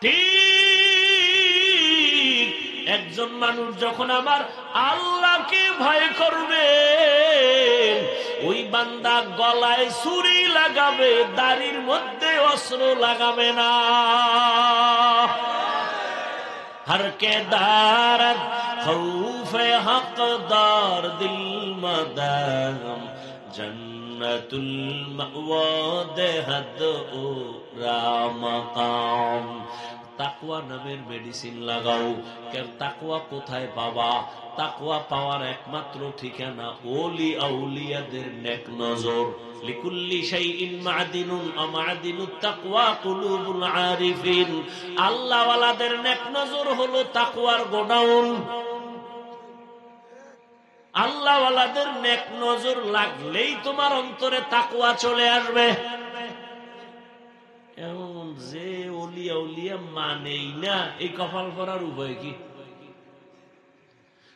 ঠিক একজন মানুষ যখন আমার আল্লাহকে ভয় করবে, ওই বান্দা গলায় ছুরি লাগাবে, দাড়ির মধ্যে অস্ত্র লাগাবে না। हर के दारत खौफे हकदार दिल मदाम जन्नतुल मअवा देहद ओ रामकाम। তাকওয়া নামের মেডিসিন লাগাও। কেন তাকওয়া কোথায় পাবা? তাকওয়া পাওয়ার একমাত্র ঠিকানা ওলি আউলিয়াদের নেক নজর। লিকুল্লি শাইইন মা'দিনুন আ মা'দিনুত তাকওয়া কুলুবুল আরিফিন। আল্লাহ ওয়ালাদের নেক নজর হলো তাকওয়ার গোডাউন। আল্লাহ ওয়ালাদের নেক নজর লাগলেই তোমার অন্তরে তাকওয়া চলে আসবে। এমন যে ওলিয়া উলিয়া মানেই না, এই কপাল পরার উপায় কি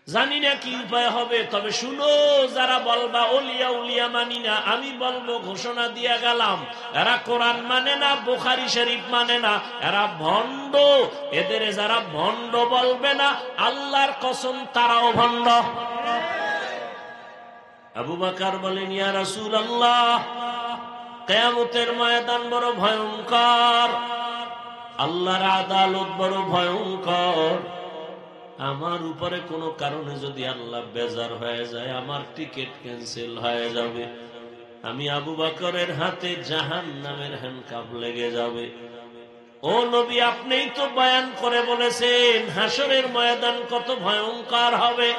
জানি না, কি উপায় হবে। তবে শুনো, যারা বলবা ওলিয়া উলিয়া মানি না, আমি বলবো, ঘোষণা দিয়া গেলাম, এরা কোরআন মানে না, বুখারী শরীফ মানে না, এরা ভণ্ড। এদের যারা ভণ্ড বলবে না, আল্লাহর কসম তারাও ভণ্ড। আবু বকর বলেন, ইয়া রাসূলুল্লাহ, কিয়ামতের ময়দান বড় ভয়ঙ্কর, আল্লাহর আদালত বড় ভয়ঙ্কর। আমার উপরে কোনো কারণে যদি আল্লাহ বেজার হয়ে যায়, আমার টিকিট ক্যান্সেল হয়ে যাবে। আমি আবু বকরের হাতে জাহান্নামের হ্যান্ডকাপ লেগে যাবে। ও নবী, আপনিই তো বয়ান করে বলেছেন হাসরের ময়দান কত ভয়ঙ্কর হবে।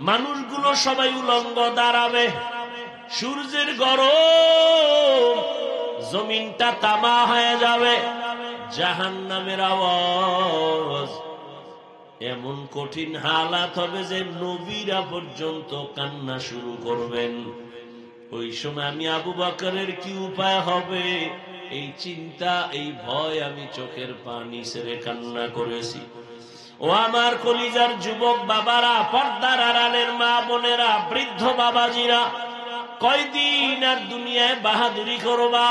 মানুষগুলো সবাই উলঙ্গ দাঁড়াবে, সূর্যের গরম, জমিনটা তামা হয়ে যাবে, জাহান্নামের আওয়াজ, এমন কঠিন হালাত হবে যে নবীরা পর্যন্ত কান্না শুরু করবেন। ওই সময় আমি আবু বকরের কি উপায় হবে, এই চিন্তা, এই ভয়, আমি চোখের পানি ছেড়ে কান্না করেছি। ও আমার কলিজার যুবক বাবারা, পর্দার আড়ালের মা বোনেরা, বৃদ্ধ বাবাজিরা, কয়দিন আর দুনিয়ায় বাহাদুরি করবা?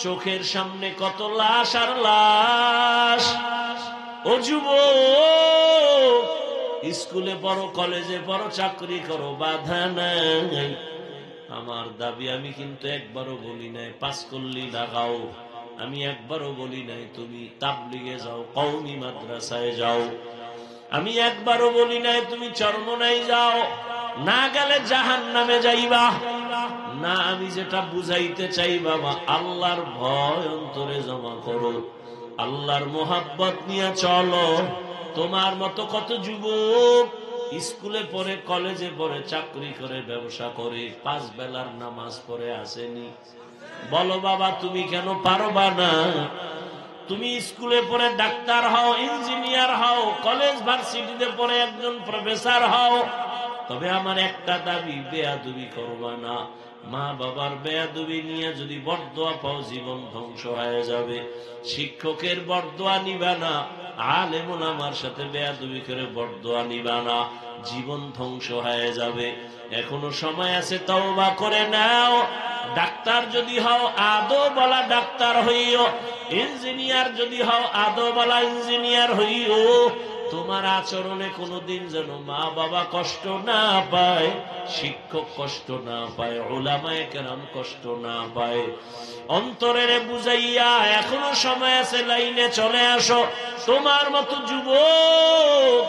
চোখের সামনে কত লাশ আর লাশ। ও যুবক, স্কুলে পড়ো, কলেজে পড়ো, চাকরি করো, বাধা নাই। আমার দাবি, আমি কিন্তু একবারও বলি নাই পাস করলি লাগাও, আমি একবারও বলি নাই তুমি তাবলিগে যাও, কওমি মাদ্রাসায় যাও, আমি একবারও বলি নাই তুমি চরমনাই যাও, না গেলে জাহান্নামে যাইবা না। আমি যেটা বুঝাইতে চাই বাবা, আল্লাহর ভয় অন্তরে জমা করো, আল্লাহর মোহাব্বত নিয়ে চলো। তোমার মতো কত যুবক স্কুলে পড়ে, কলেজে পড়ে, চাকরি করে, ব্যবসা করে, 5 বেলার নামাজ পড়ে আসেনি। বলো বাবা, তুমি কেন পারবা না? তুমি স্কুলে পড়ে ডাক্তার হও, ইঞ্জিনিয়ার হও, কলেজ ভার্সিটিতে পড়ে একজন প্রফেসর হও, তবে আমার একটা দাবি, বেয়াদবি করবা না। মা বাবার বেয়াদবি নিয়ে যদি বরদোয়া পাও, জীবন ধ্বংস হয়ে যাবে। শিক্ষকের বরদোয়া নিবা না, আলেম ওলামার সাথে বেয়াদবি করে বরদোয়া নিবা না, জীবন ধ্বংস হয়ে যাবে। এখনো সময় আছে, তওবা করে নাও। ডাক্তার যদি হও, আদবওয়ালা ডাক্তার হইও। ইঞ্জিনিয়ার যদি হও, আদবওয়ালা ইঞ্জিনিয়ার হইও। তোমার আচরণে কোনোদিন যেন মা বাবা কষ্ট না পায়, শিক্ষক কষ্ট না পায়, উলামায়ে কেরাম কষ্ট না পায়। অন্তরের বুঝাইয়া এখনো সময় আছে, লাইনে চলে আসো। তোমার মতো যুবক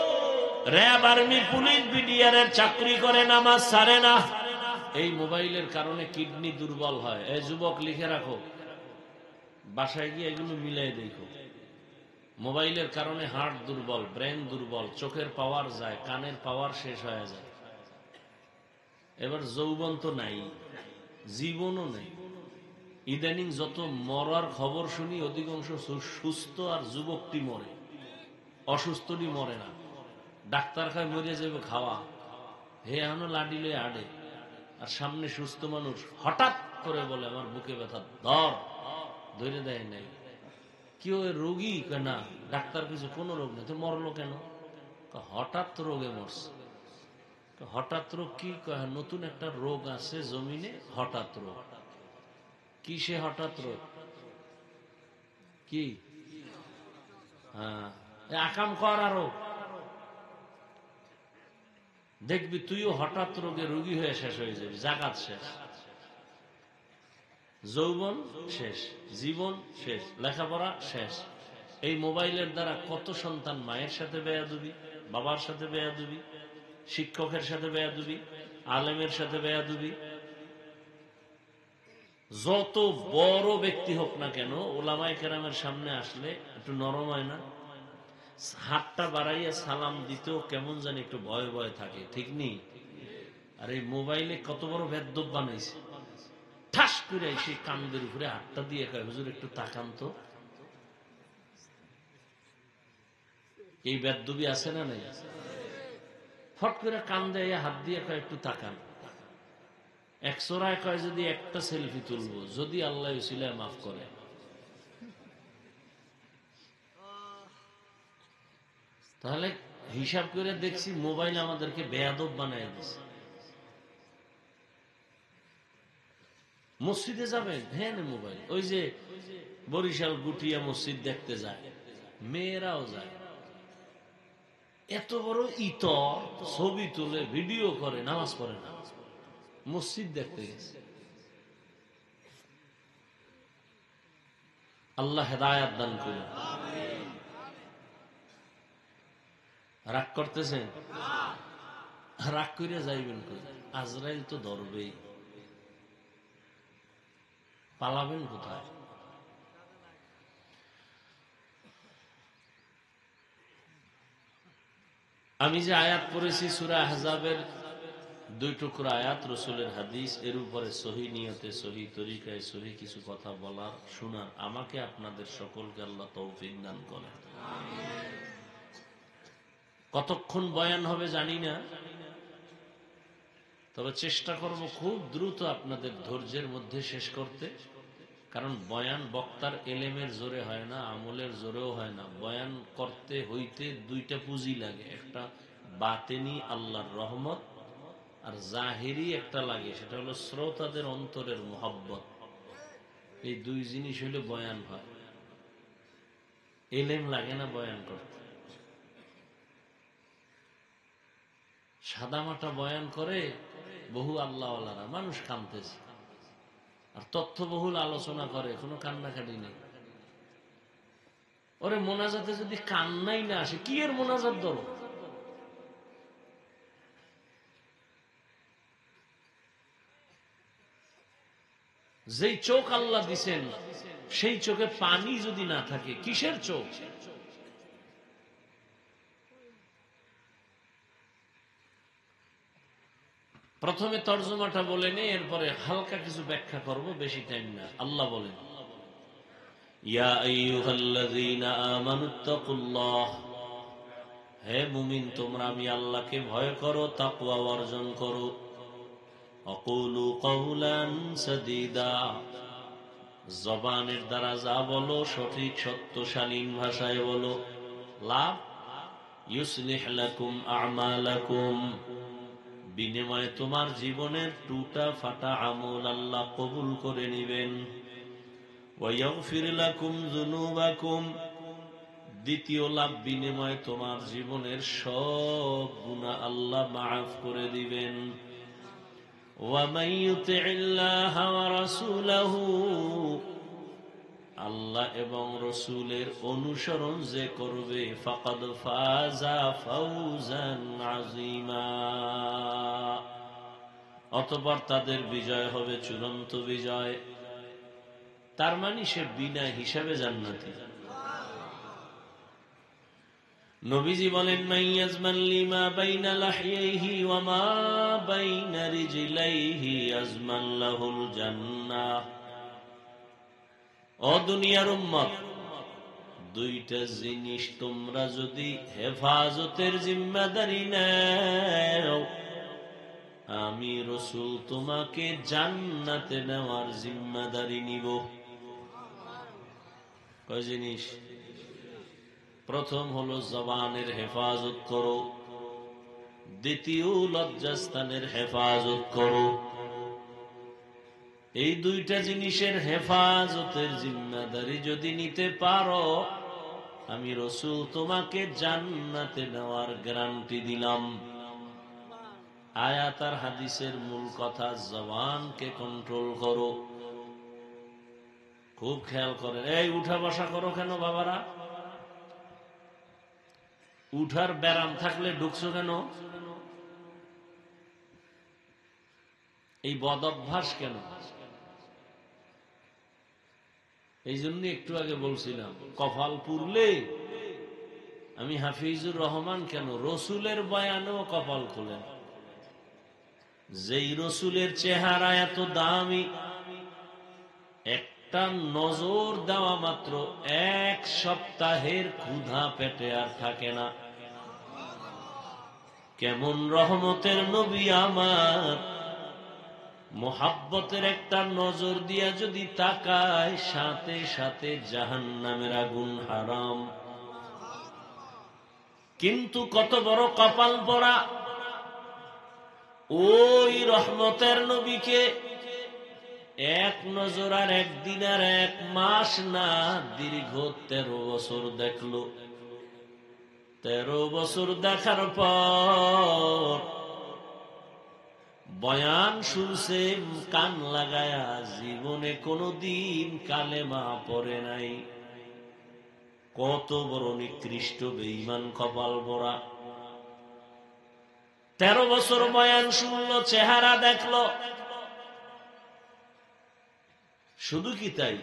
র‍্যাব, আর্মি, পুলিশ, বিডিআরের চাকরি করে, নামাজ ছাড়ে না। এই মোবাইলের কারণে কিডনি দুর্বল হয়। এই যুবক, লিখে রাখো, বাসায় গিয়ে এগুলো মিলাই দেখো। মোবাইলের কারণে হার্ট দুর্বল, ব্রেন দুর্বল, চোখের পাওয়ার যায়, কানের পাওয়ার শেষ হয়ে যায়। এবার যৌবন তো নাই, জীবনও নেই। ইদানিং যত মরার খবর শুনি, অধিকাংশ সুস্থ আর যুবকটি মরে, অসুস্থটি মরে না। ডাক্তার খায় মরে যাবে খাওয়া, হে এখনো লাডি লয়ে আডে, আর সামনে সুস্থ মানুষ হঠাৎ করে বলে আমার বুকে ব্যথা, ধরে দেয় নাই। কি ওই রোগী? না, ডাক্তার কিছু কোনো রোগ নেই। তো মরলো কেন? হঠাৎ রোগে মরছে। হঠাৎ রোগ কি? নতুন একটা রোগ আছে জমিনে, হঠাৎ রোগ। কি সে হঠাৎ রোগ? কি হ্যাঁ, আকাম কর আরো, দেখবি তুইও হঠাৎ রোগে রোগী হয়ে শেষ হয়ে যাবি, জাকাত শেষ, যৌবন শেষ, জীবন শেষ, লেখাপড়া শেষ। এই মোবাইলের দ্বারা কত সন্তান মায়ের সাথে বেয়াদবি, বাবার সাথে বেয়াদবি, শিক্ষকের সাথে বেয়াদবি, আলেমের সাথে বেয়াদবি। যত বড় ব্যক্তি হোক না কেন, ওলামায়ে কেরামের সামনে আসলে একটু নরম হয় না? হাতটা বাড়াইয়া সালাম দিতেও কেমন জানি একটু ভয় ভয় থাকে, ঠিক নেই? আর এই মোবাইলে কত বড় বেদ্যপ বানাইছে, ঠাস করে সেই কান্দের উপরে হাতটা দিয়ে কয়, হুজুর একটু তাকান তো। এই বেদ্যবি আছে না নাই? ফট করে কান দেয়, হাত দিয়ে কয় একটু তাকান। এক চোরায় কয় যদি একটা সেলফি তুলবো, যদি আল্লাহ উসিলায় মাফ করে। তাহলে হিসাব করে দেখছি মোবাইল আমাদেরকে বেয়াদব বানায় দিচ্ছে। মসজিদে যাবেন, হ্যাঁ মোবাইল। ওই যে বরিশাল গুটিয়া মসজিদ দেখতে যায়, মেয়েরাও যায়, এত বড় ইতর ছবি তুলে ভিডিও করে, নামাজ পড়ে না, মসজিদ দেখতে গেছে। আল্লাহ হেদায়াত দান করুন। রাগ করতেছেন? রাগ করে যাইবেন কই? আজরাইল তো ধরবেই, পালাবেন কোথায়? আমি যে আয়াত পড়েছি সূরা আহজাবের 2 টুকরা আয়াত, রসুলের হাদিস, এর উপরে সহি নিয়তে, সহি তরিকায়, সহি কিছু কথা বলার, শোনার আমাকে আপনাদের সকলকে আল্লাহ তৌফিক দান করেন। কতক্ষণ বয়ান হবে জানি না, তবে চেষ্টা করব খুব দ্রুত আপনাদের ধৈর্যের মধ্যে শেষ করতে। কারণ বয়ান বক্তার এলেমের জোরে হয় না, আমলের জোরেও হয় না। বয়ান করতে হইতে 2টা পুঁজি লাগে, একটা বাতেনি আল্লাহর রহমত, আর জাহিরি একটা লাগে, সেটা হলো শ্রোতাদের অন্তরের মোহাব্বত। এই 2 জিনিস হইলে বয়ান হয়। এলেম লাগে না বয়ান করতে। সাদামাটা বয়ান করে বহু আল্লাহওয়ালারা, মানুষ কাঁদতেছে। আর তথ্যবহুল আলোচনা করে, কোনো কান্নাকাটি নেই। ওরে মোনাজাতে যদি কান্নাই না আসে, কি এর মোনাজাত ধরো? যেই চোখ আল্লাহ দিছেন, সেই চোখে পানি যদি না থাকে, কিসের চোখ? প্রথমে তর্জমাটা বলে নে, এরপরে হালকা কিছু ব্যাখ্যা করব, বেশি টাইম না। আল্লাহ বলেন, ইয়া আইয়ুহাল্লাযীনা আমানুত্তাকুল্লাহ, হে মুমিন তোমরা আমি আল্লাহকে ভয় করো, তাকওয়া অর্জন করো। অকুলু কওলান সাদীদা, জবানের দ্বারা যা বলো সঠিক সত্যশালীন ভাষায় বলো। লাভ, ইউসলিহ লাকুম আমালাকুম, বিনিময়ে তোমার জীবনের টুটা ফাটা আমল আল্লাহ কবুল করে নিবেন। ওয়া ইয়াগফির লাকুম যুনুবাকুম, দ্বিতীয় লাভ, বিনিময়ে তোমার জীবনের সব গুনাহ আল্লাহ মাফ করে দিবেন। ওয়া মান ইউতি'িল্লাহ ওয়া রাসূলাহু, আল্লাহ এবং রসুলের অনুসরণ যে করবে, ফাকাদ ফাজা ফাওজান আযীমা, অতঃপর তাদের বিজয় হবে চূড়ান্ত বিজয়। তার মানে সে বিনা হিসাবে জান্নাতি। নবীজি বলেন, মাইয়াজমান লিমা বাইনা লাহইহি ওয়া মা বাইনা রিজলাইহি আজমান লাহুল জান্নাহ। ও দুনিয়ার উম্মত, 2টা জিনিস তোমরা যদি হেফাজতের জিম্মাদারি নাও, আমি রাসূল তোমাকে জান্নাতে নেওয়ার জিম্মাদারি নিব। কয় জিনিস? প্রথম হলো জবানের হেফাজত করো, দ্বিতীয় লজ্জাস্থানের হেফাজত করো। এই 2টা জিনিসের হেফাজতের জিম্মাদারি যদি নিতে পারো, আমি রসুল তোমাকে জান্নাতে নেওয়ার গ্যারান্টি দিলাম। আয়াত আর হাদিসের মূল কথা, জবানকে কন্ট্রোল করো। খুব খেয়াল করেন। এই উঠা বসা করো কেন বাবারা? উঠার ব্যারাম থাকলে ঢুকছো কেন? এই বদ অভ্যাস কেন? এই জন্য একটু আগে বলছিলাম, কপাল পুরলে আমি হাফিজুর রহমান কেন রসুলের বয়ানেও কপাল খুলেন। যেই রসুলের চেহারা এত দামি, একটা নজর দেওয়া মাত্র এক সপ্তাহের ক্ষুধা পেটে আর থাকে না। কেমন রহমতের নবী আমার, মোহাব্বতের একটা নজর দিয়া যদি তাকায়, সাথে সাথে জাহান্নামের আগুন হারাম। কিন্তু কত বড় কপাল পড়া, ওই রহমতের নবীকে এক নজর আর একদিন আর এক মাস না, দীর্ঘ 13 বছর দেখলো। 13 বছর দেখার পর বয়ান শুনছে কান লাগায়া, জীবনে কোনদিন কালেমা পড়ে নাই। কত বড় নিকৃষ্ট বেঈমান কপাল পড়া। 13 বছর বয়ান শুনলো, চেহারা দেখলো। শুধু কি তাই,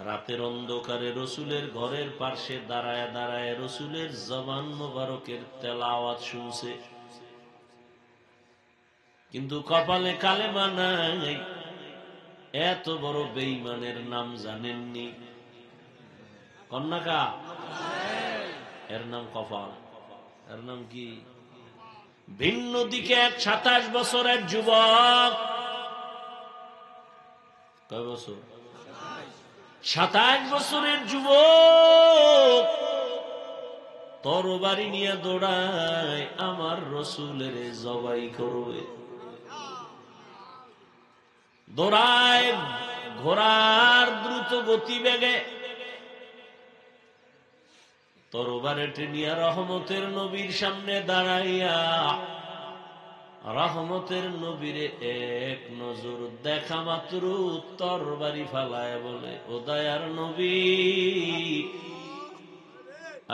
রাতের অন্ধকারে রসুলের ঘরের পাশে দাঁড়ায় দাঁড়ায় রসুলের জবান মোবারকের তেলাওয়াত শুনছে, কিন্তু কপালে কালেমা নাই। এত বড় বেঈমানের নাম জানেননি? কন্যাকা, এর নাম কপাল। এর নাম কি? ভিন্ন দিকে এক 27 বছরের যুবক, কয় বছর? 27 বছরের যুবক তরবারি নিয়ে দৌড়ায়, আমার রসুলের জবাই করবে। দৌড়ায় ঘোড়ার দ্রুত গতিবেগে, তরবারিটি নিয়ে রহমতের নবীর সামনে দাঁড়াইয়া রহমতের নবীরে এক নজর দেখা মাত্র তরবারি ফালায় বলে, ও দয়ার নবী,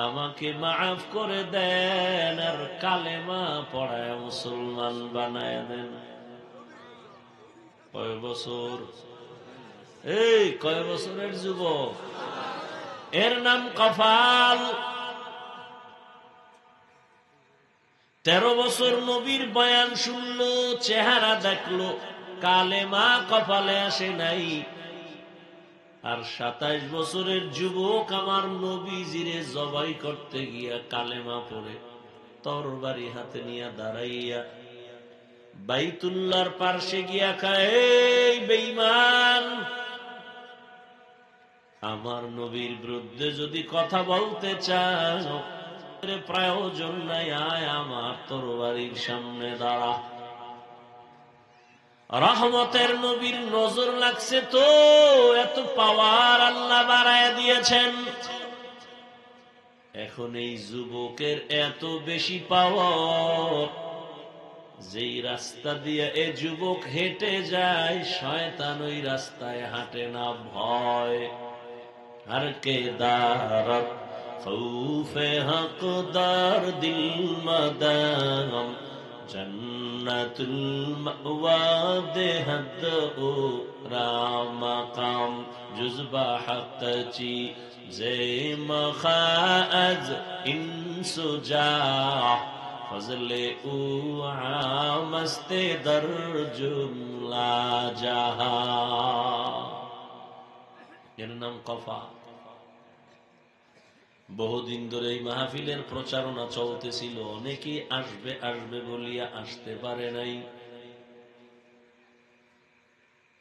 আমাকে মাফ করে দেন আর কালেমা পড়ায় মুসলমান বানায় দেন। কয় বছর? এই কয় বছরের যুবক? এর নাম কপাল। 13 বছর নবীর বয়ান শুনলো, চেহারা দেখলো, কালেমা কপালে আসে নাই। আর 27 বছরের যুবক আমার নবীজিরে জবাই করতে গিয়া কালেমা পড়ে তরবারি হাতে নিয়ে দাঁড়াইয়া বাইতুল্লাহর পার্শ্বে গিয়া কয়, এই বেঈমান, আমার নবীর বিরুদ্ধে যদি কথা বলতে চাও, প্রয়োজন নাই, আয় আমার তরবারির সামনে দাঁড়া। রহমতের নবীর নজর লাগছে তো, এত পাওয়ার আল্লাহ বাড়ায় দিয়েছেন। এখন এই যুবকের এত বেশি পাওয়ার, যেই রাস্তা দিয়ে এ যুবক হেঁটে যায়, শয়তান ওই রাস্তায় হাঁটে না। ভয় আর কে দারত খৌফে হকদার দিল মদাম, জন্নতুল মাওয়া দেহদ ও রামাকাম, জুজবা হকচি জে মখাজ ইনসুজা, ফজলে ও আমস্তে দর জুমলা জাহা। এর নাম কফা। বহুদিন ধরে এই মাহফিলের প্রচারণা চলতেছিল, অনেকে আসবে আসবে বলিয়া আসতে পারে নাই।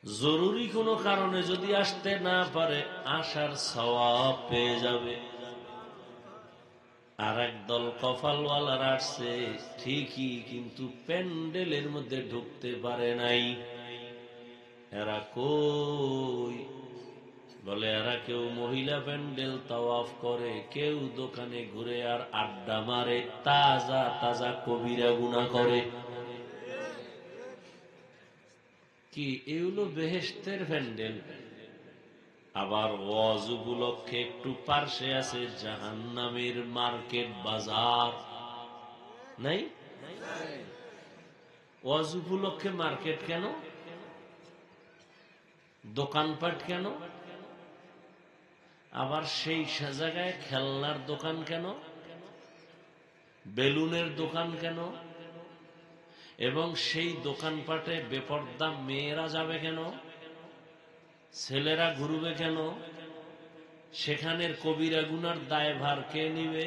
জরুরি কোনো কারণে যদি আসতে না পারে, আসার সওয়াব পেয়ে যাবে। আর একদল কপালওয়ালারা আসছে ঠিকই, কিন্তু প্যান্ডেলের মধ্যে ঢুকতে পারে নাই। এরা কই? বলে এরা কেউ মহিলা প্যান্ডেল তাওয়াফ করে, কেউ দোকানে ঘুরে আর আড্ডা মারে, তাজা তাজা কবিরা গুনাহ করে। কি এগুলো বেহেশতের প্যান্ডেল? আবার ওয়াজ উপলক্ষে একটু পার্শ্বে আছে জাহান্নামের মার্কেট বাজার, নাই? ওয়াজ উপলক্ষে মার্কেট কেন? দোকানপাট কেন? আবার সেই জায়গায় খেলনার দোকান কেন? বেলুনের দোকান কেন? এবং সেই দোকানপাটে বেপর্দা মেয়েরা যাবে কেন? ছেলেরা ঘুরবে কেন? সেখানের কবিরা গুনার দায়ভার কে নিবে?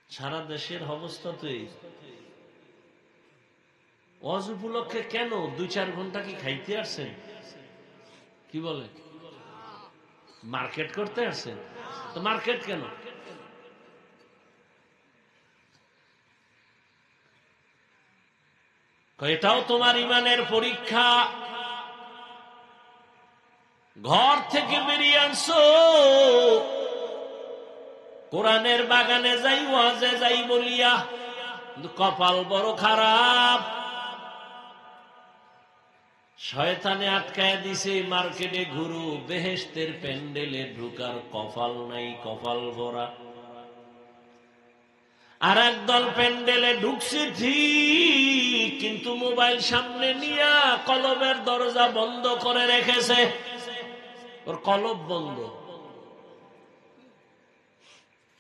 সারা দেশের অবস্থা তো এই। ওয়াজ উপলক্ষে কেন 2-4 ঘন্টা কি খাইতে আসছেন? কি বলে মার্কেট করতে আসছেন? তো মার্কেট কেন? এটাও তোমার ইমানের পরীক্ষা। ঘর থেকে বেরিয়ে আনছো, কোরআনের বাগানে যাই ওয়াজে যাই বলিয়া, কিন্তু কপাল বড় খারাপ। শয়তানে আটকায় দিছে মার্কেটে ঘুরু, বেহেশতের প্যান্ডেলে ঢুকার কপাল নাই, কপাল ভরা। আর একদল প্যান্ডেলে ঢুকছে ঠিক, কিন্তু মোবাইল সামনে নিয়া কলবের দরজা বন্ধ করে রেখেছে। ওর কলব বন্ধ।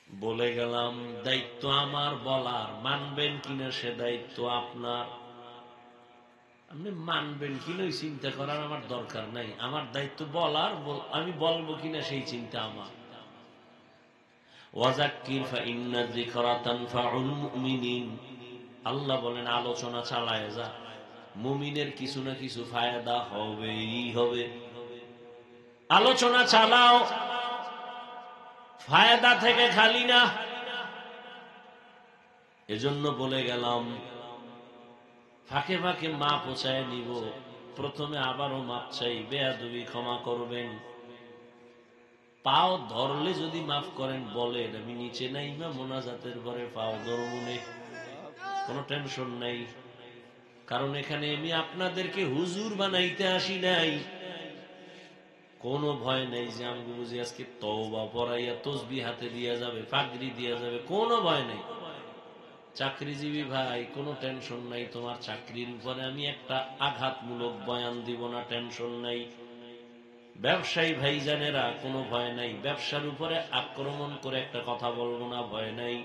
বলে গেলাম দায়িত্ব আমার বলার, মানবেন কিনা সে দায়িত্ব আপনার। আপনি মানবেন কিনা ওই চিন্তা করার আমার দরকার নাই। আমার দায়িত্ব বলার, আমি বলবো কিনা সেই চিন্তা আমার। ওয়াযাক্কির ফাইন্না যিকরা তানফাউল মুমিনিন। আল্লাহ বলেন আলোচনা চালায় যা, মুমিনের কিছু না কিছু ফায়দা হবেই হবে। আলোচনা চালাও, ফায়দা থেকে খালি না। এজন্য বলে গেলাম ফাঁকে ফাঁকে মা পৌঁছায় নিব। প্রথমে আবারও মাপ চাই, বেয়াদবি ক্ষমা করবেন। পাও ধরলে যদি মাফ করেন বলেন, আমি নিচে নাই মা মোনাজাতের পরে পাও ধরমুনে, কোনো টেনশন নাই। কারণ এখানে আমি আপনাদেরকে হুজুর বানাইতে আসি নাই। কোনো ভয় নাই যে আমি বুঝি আজকে তওবা পড়াইয়া তসবিহ হাতে দিয়া যাবে, পাগড়ি দিয়া যাবে, কোনো ভয় নাই। চাকরিজীবী ভাই, কোনো টেনশন নাই। তোমার চাকরির উপরে আমি একটা আঘাতমূলক বয়ান দিব না, টেনশন নাই। ব্যবসায়ী ভাইজানেরা, কোনো ভয় নাই। ব্যবসার উপরে আক্রমণ করে একটা কথা বলবো না, ভয় নাই।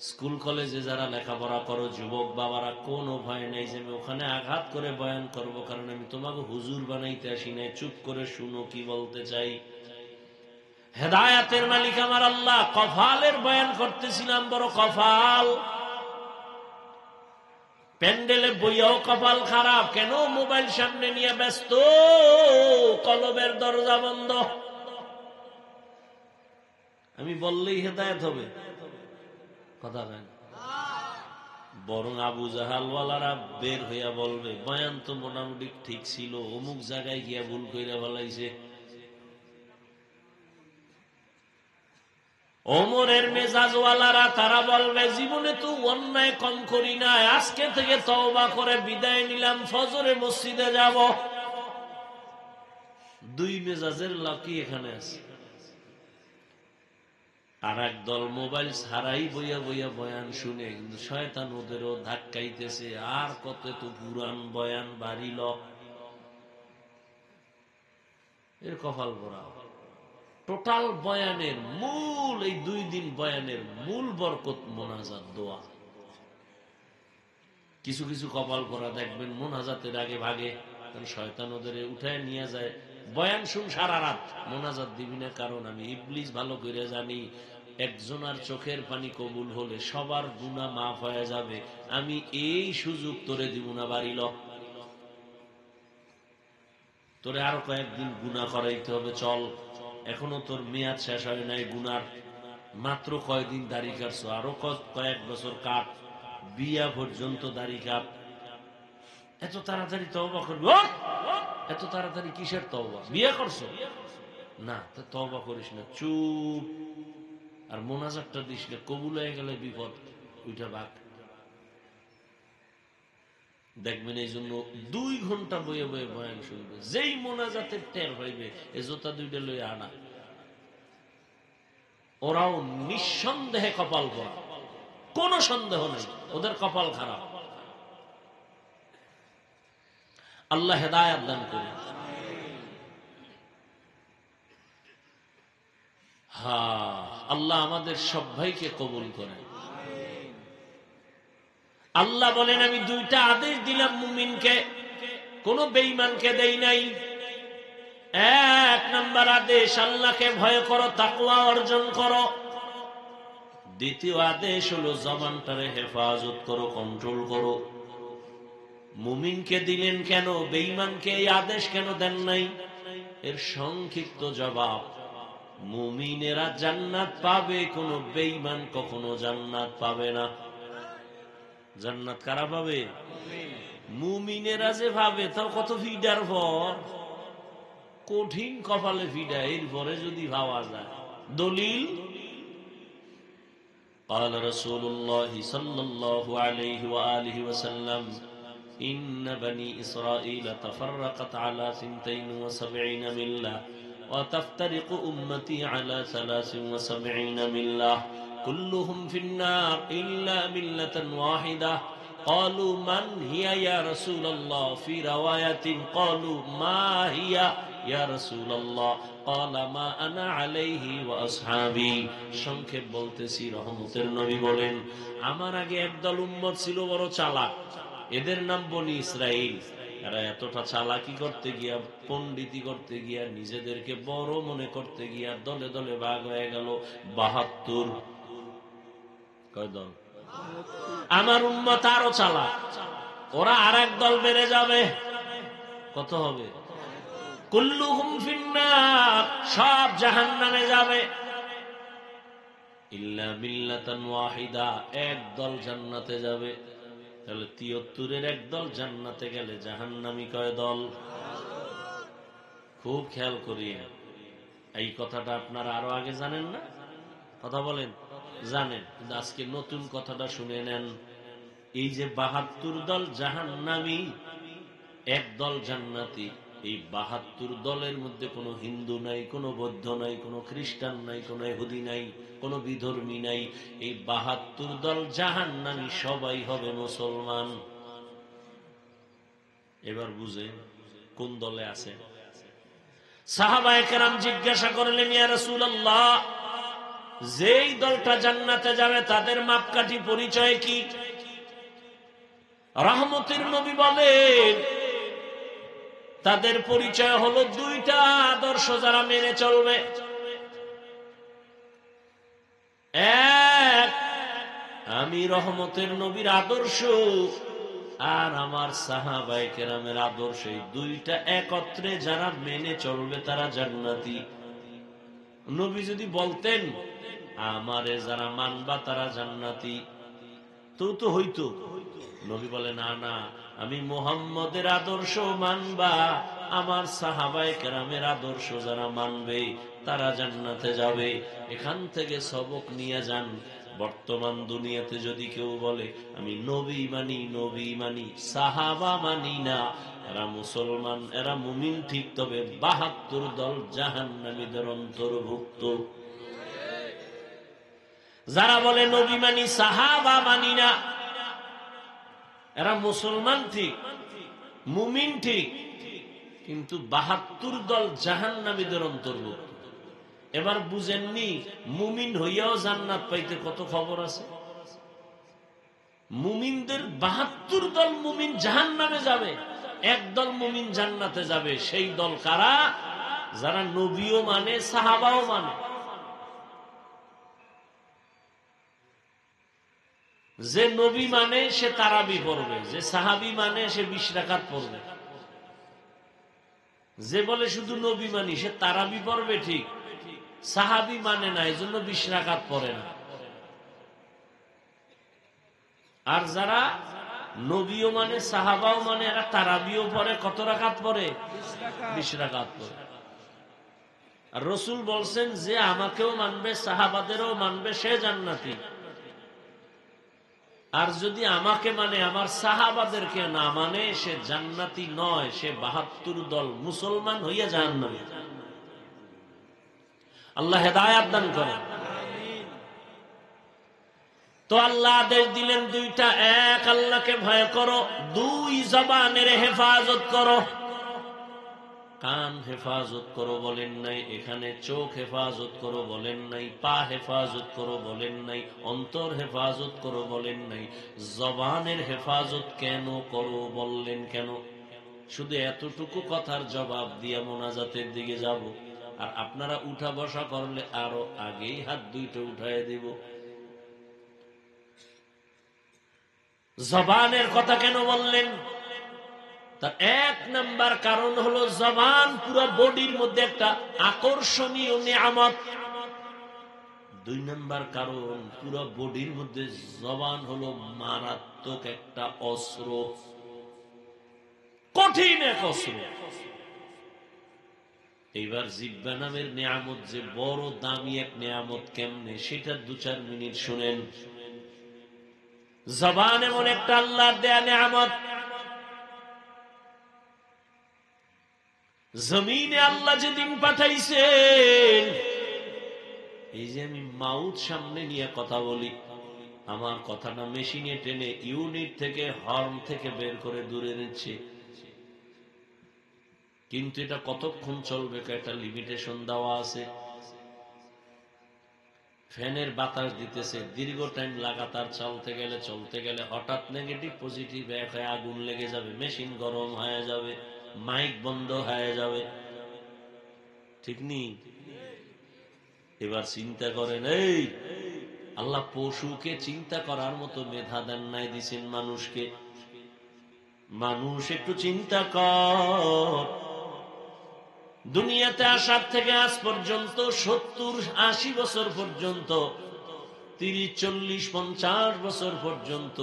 স্কুল কলেজে যারা লেখাপড়া করো যুবক বাবারা, কোনো ভয় নাই যে আমি ওখানে আঘাত করে বয়ান করব। কারণ আমি তোমাকে হুজুর বানাইতে আসি নাই। চুপ করে শুনো কি বলতে চাই। হেদায়াতের মালিক আমার আল্লাহ। কফালের বয়ান করতেছিলাম, বড় কফাল। প্যান্ডেলে বইয়াও কপাল খারাপ। কেন? মোবাইল সামনে নিয়ে ব্যস্ত, কলবের দরজা বন্ধ। আমি বললেই হেদায়েত হবে? কথা বলেন। বরং আবু জাহালওয়ালারা বের হইয়া বলবে বয়ান তো মোটামুটি ঠিক ছিল, অমুক জায়গায় গিয়া ভুল কইরা ফেলাইছে। ওমরের মেজাজওয়ালারা তারা বলবে জীবনে তো অন্যায় কম করি না, আজকে থেকে তওবা করে বিদায় নিলাম, ফজরে মসজিদে যাব। দুই মেজাজের লাকি এখানে আছে। আর একদল মোবাইল ছাড়াই বইয়া বইয়া বয়ান শুনে, কিন্তু শয়তান ওদেরও ধাক্কাইতেছে, আর কত তো পুরান বয়ান বাড়িল। এর কপাল ভরা। টোটাল বয়ানের মূল, এই 2 দিন বয়ানের মূল বরকত মোনাজাত, দোয়া। কিছু কিছু কপাল ভরা দেখবেন মোনাজাতের আগে ভাগে, কারণ শয়তান ওদের উঠায় নিয়ে যায়। বয়ান শুন সারা রাত, মোনাজাত দিবি না। কারণ আমি ইবলিস ভালো করে জানি, একজনের চোখের পানি কবুল হলে সবার গুনাহ মাফ হয়ে যাবে। আমি এই সুযোগ তোরে দিব না, বাড়িল। তোরে আরো কয়েকদিন গুনাহ করাইতে হবে, চল। এখনো তোর মেয়াদ শেষ হয় নাই গুনার, মাত্র কয়দিন দাড়ি কাটছো, আরো কয়েক বছর কাট, বিয়া পর্যন্ত দাড়ি কাট। এত তাড়াতাড়ি তওবা করবি? এত তাড়াতাড়ি কিসের তওবা? বিয়ে করছো না, তো তওবা করিস না, চুপ। আর মোনাজাতটা দিস না, কবুল হয়ে গেলে বিপদ, ওইটা বাক। দেখবেন এই জন্য 2 ঘন্টা বয়ে বয়ে বয়ান শুনবে, যেই মোনাজাতের টের হইবে এ জোতা দুইটা লইয়া আনা। ওরাও নিঃসন্দেহে কপাল পড়া, কোন সন্দেহ নেই, ওদের কপাল খারাপ। আল্লাহ হেদায়েত দান করুন। আল্লাহ আমাদের সবাইকে কবুল করেন। আল্লাহ বলেন, আমি 2টা আদেশ দিলাম মুমিনকে, কোন বেঈমানকে দেই নাই। 1 নাম্বার আদেশ, আল্লাহকে ভয় করো, তাকওয়া অর্জন করো। 2য় আদেশ হলো জবানটারে হেফাজত করো, কন্ট্রোল করো। মুমিনকে দিলেন কেন, বেঈমানকে এই আদেশ কেন দেন নাই? এর সংক্ষিপ্ত জবাব, মুমিনেরা জান্নাত পাবে, কোন বেঈমান কখনো জান্নাত পাবে না। জান্নাত কারা পাবে? মুমিনেরা যে পাবে, তাও কত ফিডার পর, কঠিন কপালে ফিডা, এরপরে যদি ভাবা যায়। দলিল, قال رسول الله صلى الله عليه وآله وسلم إن بني إسرائيل تفرقت على 72 ملة وتفترق أمتي على 73 ملة كلهم في النار إلا ملة واحدة قالوا من هي يا رسول الله في رواية قالوا ما هي يا رسول الله قال ما أنا عليه وأصحابي। সংক্ষেপ বলতেছি, রহমতের নবী বলেন, আমার আগে একদল উম্মত ছিল বড় চালাক, এদের নাম বনি ইসরাইল। এরা এতটা চালাকি করতে গিয়া, পণ্ডিতি করতে গিয়া, নিজেদেরকে বড় মনে করতে গিয়া দলে দলে ভাগ হয়ে গেল 72। কয় দল? আমার উম্মত আরো চালাক, ওরা আর এক দল বেড়ে যাবে। কত হবে? কুল্লুহুম ফিন্নার, সব জাহান্নামে যাবে। ইল্লা মিল্লাতান ওয়াহিদা, এক দল জান্নাতে যাবে। তাহলে 73-এর এক দল জান্নাতে গেলে জাহান্নামী কয় দল? খুব খেয়াল করিয়ে, এই কথাটা আপনারা আরো আগে জানেন না? কথা বলেন, জানেন, কিন্তু আজকে নতুন কথাটা শুনে নেন। এই যে 72 দল জাহান্নামী, এক দল জান্নাতি, এই 72 দলের মধ্যে কোনো হিন্দু নাই, কোনো বৌদ্ধ নাই, কোনো খ্রিস্টান নাই, কোনো ইহুদি নাই, কোনো বিধর্মী নাই। এই 72 দল জাহান্নামী, সবাই হবে মুসলমান। এবার বুঝে কোন দলে আছে। সাহাবায়ে কেরাম জিজ্ঞাসা করলেন, ইয়া রাসূলুল্লাহ, যেই দলটা জান্নাতে যাবে তাদের মাপকাঠি পরিচয় কি? রহমতের নবী বলেন, তাদের পরিচয় হলো 2টা আদর্শ যারা মেনে চলবে। এক, আমি রহমতের নবীর আদর্শ আর আমার সাহাবায়ে কেরামের আদর্শ, এই 2টা একত্রে যারা মেনে চলবে তারা জান্নাতি। নবী যদি বলতেন আমারে যারা মানবা তারা জান্নাতি, তো হইতো। নবী বলে, না না, আমি মুহাম্মদের আদর্শ মানবা, আমার সাহাবায়ে কেরামের আদর্শ যারা মানবে তারা জান্নাতে যাবে। এখান থেকে সবক নিয়ে যান। বর্তমান দুনিয়াতে যদি কেউ বলে আমি নবী মানি, নবী মানি, সাহাবা মানি না, এরা মুসলমান, এরা মুমিন ঠিক, তবে 72 দল জাহান্নামীদের অন্তর্ভুক্ত। যারা বলে নবী মানি, সাহাবা মানি না, এরা মুসলমান ঠিক, মুমিন ঠিক, কিন্তু 72 দল জাহান্নামীদের অন্তর্ভুক্ত। এবার বুঝেননি, মুমিন হইয়াও জান্নাত পাইতে কত খবর আছে। মুমিনদের 72 দল মুমিন জাহান্নামে যাবে, এক দল মুমিন জান্নাতে যাবে। সেই দল কারা? যারা নবীও মানে, সাহাবাও মানে। যে নবী মানে সে তারাবি পড়বে, যে সাহাবি মানে সে 20 রাকাত পড়বে। যে বলে শুধু নবী মানি সে তারাবি পড়বে ঠিক, সাহাবি মানে না, এই জন্য 20 রাকাত পড়ে না। আর যারা নবীও মানে, সাহাবাও মানে, এরা তারাবিও পরে। কত রাকাত পরে? 20 রাকাত পরে। আর রসুল বলছেন যে আমাকেও মানবে, সাহাবাদেরও মানবে, সে জান্নাতি। আর যদি আমাকে মানে, আমার সাহাবাদেরকে না মানে, সে জান্নাতি নয়, সে 72 দল মুসলমান হইয়া জাহান্নামী। আল্লাহ হেদায়েত দান করেন। তো আল্লাহ আদেশ দিলেন দুইটা, এক আল্লাহকে ভয় করো, দুই জবানের হেফাজত করো। কান হেফাজত করো বলেন নাই এখানে, চোখ হেফাজত করো বলেন নাই, পা হেফাজত করো বলেন নাই, অন্তর হেফাজত করো বলেন নাই, জবানের হেফাজত কেন করো বললেন কেন? শুধু এতটুকু কথার জবাব দিয়া মোনাজাতের দিকে যাব। আর আপনারা উঠা বসা করলে আরো আগেই হাত দুইটা উঠায় দিব। জবানের কথা কেন বললেন? তার এক নাম্বার কারণ হলো জবান পুরো বডির মধ্যে একটা আকর্ষণীয় নিয়ামত। দুই নাম্বার কারণ, পুরো বডির মধ্যে জবান হলো মারাত্মক একটা অস্ত্র, কঠিন এক অস্ত্র। এইবার জিহ্বা নামের নিয়ামত যে বড় দামি এক নিয়ামত, কেমনে সেটা 2-4 মিনিট শুনেন। জবান এমন একটা আল্লাহর দেয়া নিয়ামত। জমিনে আল্লাহ যেদিন পাঠাইছেন, এই যে আমি মাউথ সামনে নিয়ে কথা বলি, আমার কথাটা মেশিনে টেনে ইউনিট থেকে, হর্ন থেকে বের করে দূরে নিচ্ছে। কিন্তু এটা কতক্ষণ চলবে একটা লিমিটেশন দেওয়া আছে। ফ্যানের বাতাস দিতেছে, দীর্ঘ টাইম লাগাতার চলতে গেলে হঠাৎ নেগেটিভ পজিটিভ এক হয়ে আগুন লেগে যাবে, মেশিন গরম হয়ে যাবে, মাইক বন্ধ হয়ে যাবে। ঠিক নেই? এবার চিন্তা করেন, এই আল্লাহ পশুকে চিন্তা করার মতো মেধা দেন নাই, দিছেন মানুষকে। মানুষ একটু চিন্তা কর, দুনিয়াতে আসার থেকে আজ পর্যন্ত 70-80 বছর পর্যন্ত, 30-40-50 বছর পর্যন্ত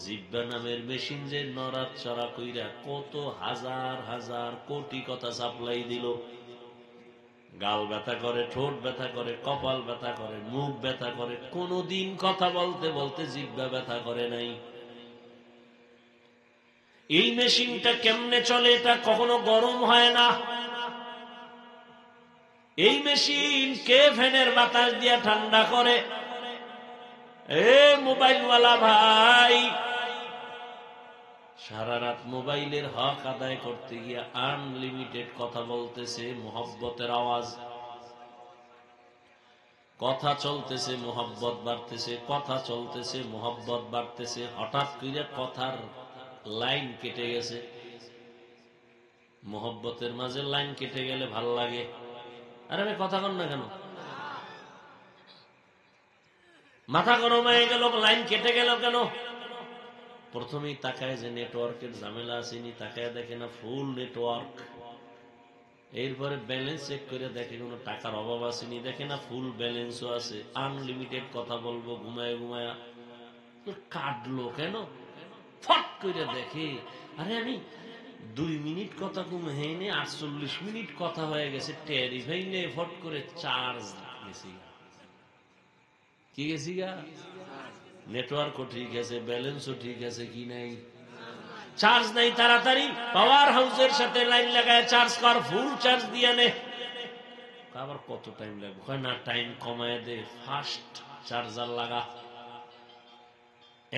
জিহ্বা নামের মেশিন যে নড়াচড়া কইরা কত হাজার হাজার কোটি কথা সাপ্লাই দিল। গাল ব্যথা করে, ঠোঁট ব্যথা করে, কপাল ব্যথা করে, মুখ ব্যথা করে, কোনদিন কথা বলতে বলতে জিহ্বা ব্যথা করে নাই। এই মেশিনটা কেমনে চলে? এটা কখনো গরম হয় না। এই মেশিন কে ফ্যানের বাতাস দিয়ে ঠান্ডা করে? এ মোবাইলওয়ালা ভাই, সারা রাত মোবাইলের হক আদায় করতে গিয়ে আনলিমিটেড কথা বলতেছে, মোহব্বতের আওয়াজ, কথা চলতেছে, মোহব্বত বাড়তেছে, কথা চলতেছে, মোহব্বত বাড়তেছে। হঠাৎ করে কথার লাইন কেটে গেছে। মোহব্বতের মাঝে লাইন কেটে গেলে ভাল লাগে। আরে আমি কথা কন না কেন? মাথা গরম হয়ে গেল, লাইন কেটে গেল কেন? প্রথমেই তাকায় যে নেটওয়ার্কের ঝামেলা আসেনি, তাকায় দেখে না ফুল নেটওয়ার্ক। এরপরে ব্যালেন্স চেক করে দেখে কোনো টাকার অভাব আসেনি, দেখে না ফুল ব্যালেন্সও আছে, আনলিমিটেড কথা বলবো ঘুমায় ঘুমায়া। কাটলো কেন? ফট করে দেখে, আরে আমি 2 মিনিট কথা ঘুমাইনি, 48 মিনিট কথা হয়ে গেছে। টেরি ভাইলে ফট করে চার্জ গেছি। কি গেছি গা? নেটওয়ার্কও ঠিক আছে, ব্যালেন্সও ঠিক আছে, কি নাই? চার্জ নাই। তাড়াতাড়ি পাওয়ার হাউসের সাথে লাইন লাগায় চার্জ কর, ফুল চার্জ দিয়ে নে। আবার কত টাইম লাগবে? না, টাইম কমায় দে, ফাস্ট চার্জার লাগা।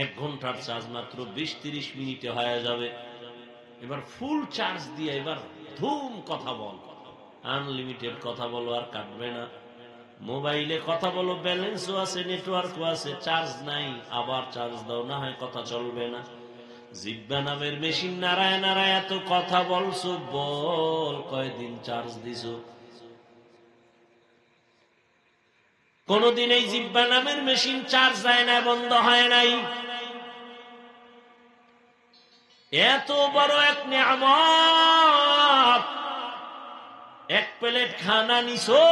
1 ঘন্টার চার্জ মাত্র 20-30 মিনিটে হয়ে যাবে। এবার ফুল চার্জ দিয়ে এবার ধুম কথা বল, আনলিমিটেড কথা বলো, আর কাটবে না। মোবাইলে কথা বলো, ব্যালেন্সও আছে, নেটওয়ার্কও আছে, চার্জ নাই, আবার চার্জ দাও, না হয় কথা চলবে না। জিহ্বা নামের মেশিন নাড়ায় নাড়ায় এত কথা বলছো, বল কয়দিন চার্জ দিছো? কোনদিন এই জিহ্বা নামের মেশিন চার্জ যায় না, বন্ধ হয় নাই। এত বড় এক নিয়ামত, এক প্লেট খানা নিছো,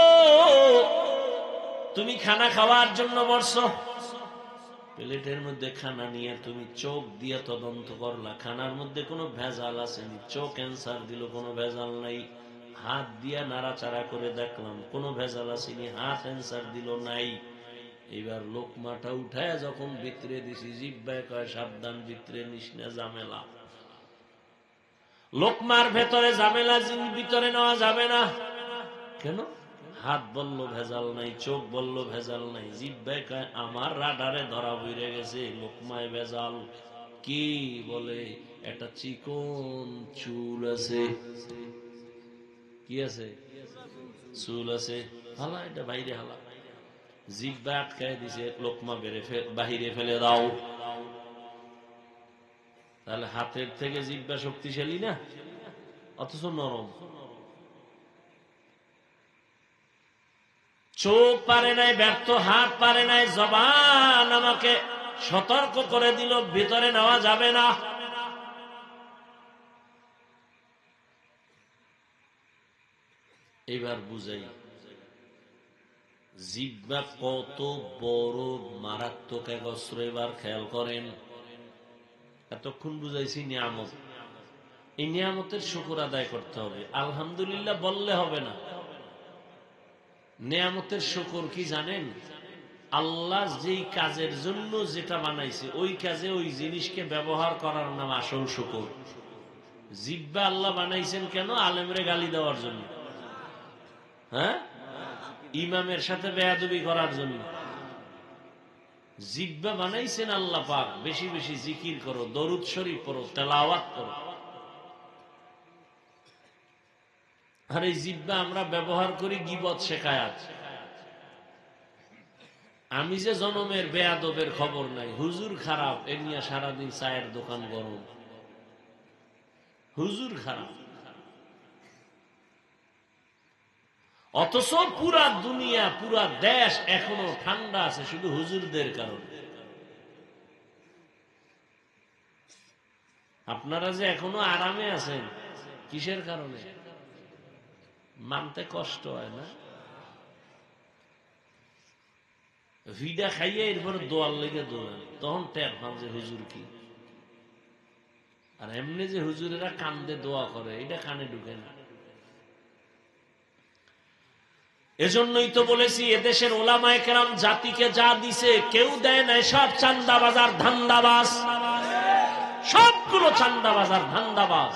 তুমি খানা খাওয়ার জন্য বসছো, প্লেটের মধ্যে খানা নিয়ে তুমি চোখ দিয়ে তদন্ত করলা, খানার মধ্যে কোনো ভেজাল আসেনি, চোখ ক্যান্সার দিল, কোনো ভেজাল নাই। হাত দিয়া নাড়াচাড়া করে দেখলাম, কোনো ভেজাল আসেনি, হাত ক্যান্সার দিল, নাই। এবার লোকমাটা উঠায় যখন ভিতরে দিছি, জিহ্বায় কয় সাবধান, ভিতরে নিস না, ঝামেলা। লোকমার ভেতরে ঝামেলা, ভিতরে নেওয়া যাবে না। কেন? হাত বলল ভেজাল নাই, চোখ বলল ভেজাল নাই, জিহ্বায় কয় আমার রাডারে ধরা পড়ে গেছে, লোকমায় ভেজাল। কি বলে? একটা চিকন চুল আছে। কি আছে? চুল আছে। হালা এটা বাইরে হালা। জিহ্বা আটকায় দিছে, লোকমা বাহিরে ফেলে দাও। তাহলে হাতের থেকে জিহ্বা শক্তিশালী না, অথচ নরম। চোখ পারে নাই, ব্যর্থ, হাত পারে নাই, জবান আমাকে সতর্ক করে দিল ভিতরে নেওয়া যাবে না। এবার বুঝাই জিহ্বা কত বড় মারাত্মক এক অস্ত্র। এবার খেয়াল করেন, এতক্ষণ বুঝাইছি নিয়ামত, এই নিয়ামতের শুকর আদায় করতে হবে। আলহামদুলিল্লাহ বললে হবে না। নিয়ামতের শুকর কি জানেন? আল্লাহ যেই কাজের জন্য যেটা বানাইছে ওই কাজে ওই জিনিসকে ব্যবহার করার নাম আসল শুকর। জিহ্বা আল্লাহ বানাইছেন কেন? আলেমরে গালি দেওয়ার জন্য, হ্যাঁ, ইমামের সাথে বেয়াদবি করার জন্য। জিহ্বা বানাইছেন আল্লাহ পাক বেশি বেশি জিকির করো, দরুদ শরীফ পড়ো, তেলাওয়াত করো। আর এই জিহ্বা আমরা ব্যবহার করি গীবত, শেখায়াত। আমি যে জনমের বেয়াদবের খবর নাই, হুজুর খারাপ, এ নিয়ে সারাদিন চায়ের দোকান গরম, হুজুর খারাপ। অথচ পুরা দুনিয়া, পুরা দেশ এখনো ঠান্ডা আছে শুধু হুজুরদের কারণে। আপনারা যে এখনো আরামে আছেন কিসের কারণে? মানতে কষ্ট হয় না? ভিডা খাইয়ে এরপরে দোয়ার লেগে দৌড়ান, তখন টের পান যে হুজুর কি। আর এমনি যে হুজুরেরা কান্দে দোয়া করে, এটা কানে ঢুকে না। এজন্যই তো বলেছি এদেশের ওলামায়ে কেরাম জাতিকে যা দিছে কেউ দেয় নাই, সব চান্দাবাজ আর ধান্দাবাজ, সবগুলো চান্দাবাজ আর ধান্দাবাজ।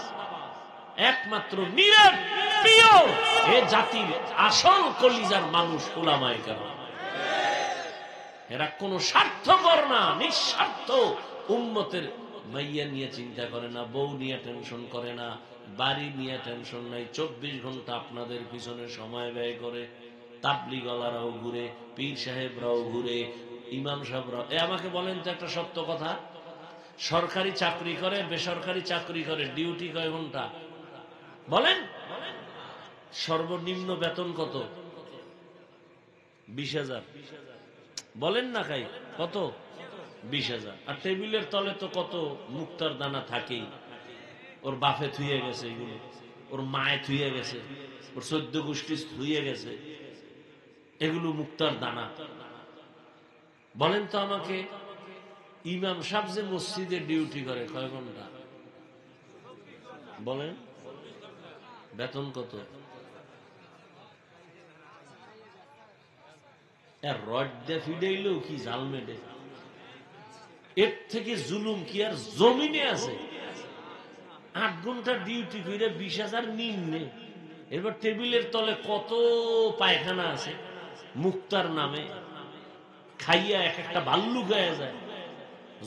একমাত্র নিরেট পিওর এ জাতির আসল কলিজার মানুষ ওলামায়ে কেরাম। এরা কোন স্বার্থপর না, নিঃস্বার্থ। উম্মতের মাইয়া নিয়ে চিন্তা করে না, বউ নিয়ে টেনশন করে না, বাড়ি নিয়ে টেনশন নাই। 24 ঘন্টা আপনাদের পিছনে সময় ব্যয় করে। তাবলিগওয়ালারাও ঘুরে, পীর সাহেবরাও ঘুরে, ইমাম সাহেবরাও। আমাকে বলেন তো একটা সত্য কথা, সরকারি চাকরি করে, বেসরকারি চাকরি করে, ডিউটি কয় ঘন্টা বলেন? সর্বনিম্ন বেতন কত? 20,000 বলেন না খাই কত? 20,000। আর টেবিলের তলে তো কত মুক্তার দানা থাকেই। ওর বাপে থুয়ে গেছে, এগুলো ওর মায়ে থুয়ে গেছে, ওর 14 গোষ্ঠী থুয়ে গেছে, এগুলো মুক্তার দানা। বলেন তো আমাকে, ইমাম সাহেব যে মসজিদে ডিউটি করে কয় ঘন্টা বলেন? বেতন কত? রড দিয়ে ফিডাইলেও কি জাল মেডে, এর থেকে জুলুম কি আর জমিনে আছে? 8 ঘন্টা ডিউটি করে 20,000 নিম্নে। এবার টেবিলের তলে কত পায়খানা আছে মুক্তার নামে, খাইয়া এক একটা ভাল্লু গায়ে যায়।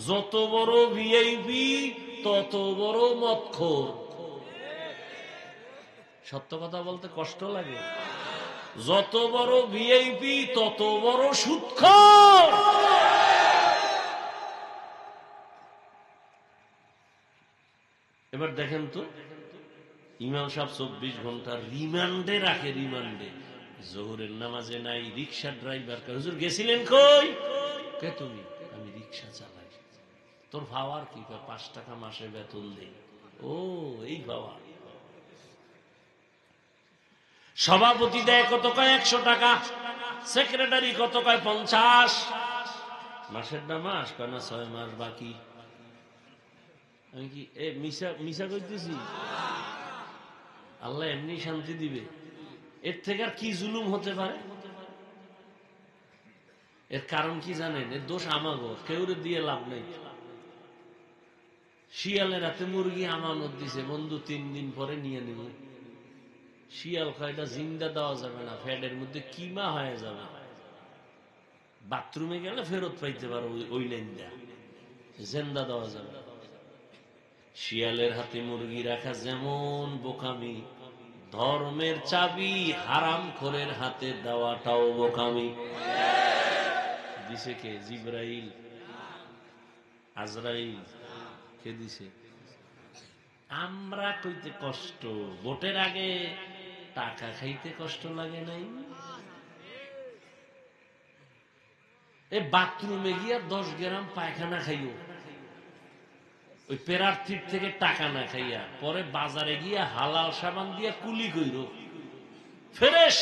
যত বড় ভিআইপি তত বড় মদখোর। সত্য কথা বলতে কষ্ট লাগে। যত বড় ভিআইপি তত বড় সুদখোর। এবার দেখেন তো, ইমাম সাহেব 24 ঘন্টা রিমান্ডে রাখে, রিমান্ডে। জোহরের নামাজে নাই, রিক্সা ড্রাইভার কে, হুজুর গেছিলেন কই? কে তুমি? আমি রিক্সা চালাই। তোর ভাওয়ার কি? 5 টাকা মাসে বেতন দেই। ও এই ভাওয়া। সভাপতি দেয় কত? কয় 100 টাকা। সেক্রেটারি কত? কয় 50। মাসের না মাস কয় না 6 মাস বাকি। আমি কি মিশা করতেছি? আল্লাহ এমনি শান্তি দিবে। এর থেকে আর কি জুলুম হতে পারে? এর কারণ কি জানেন? এর দোষ আমাগো, কেউরে দিয়ে লাভ নেই। শিয়ালের হাতে মুরগি আমানত দিছে, বন্ধু 3 দিন পরে নিয়ে নিব। শিয়াল কয়টা জিন্দা দেওয়া যাবে না, ফ্যাটের মধ্যে কিমা হয়ে যাবে। বাথরুমে গেলে ফেরত পাইতে পারো ওই লাইন দেয়া, জিন্দা দেওয়া যাবে। শিয়ালের হাতে মুরগি রাখা যেমন বোকামি, ধর্মের চাবি হারামখোরের হাতে দেওয়াটাও বোকামি। দিছে কে? জিবরাইল, আজরাইল। কে দিছে? আমরা কইতে কষ্ট, ভোটের আগে টাকা খাইতে কষ্ট লাগে নাই? এই বাথরুমে গিয়া 10 গ্রাম পায়খানা খাইও, ওই প্রার্থীর থেকে টাকা না খাইয়া, পরে বাজারে গিয়া হালাল সাবান দিয়া কুলি কইর, ফ্রেশ।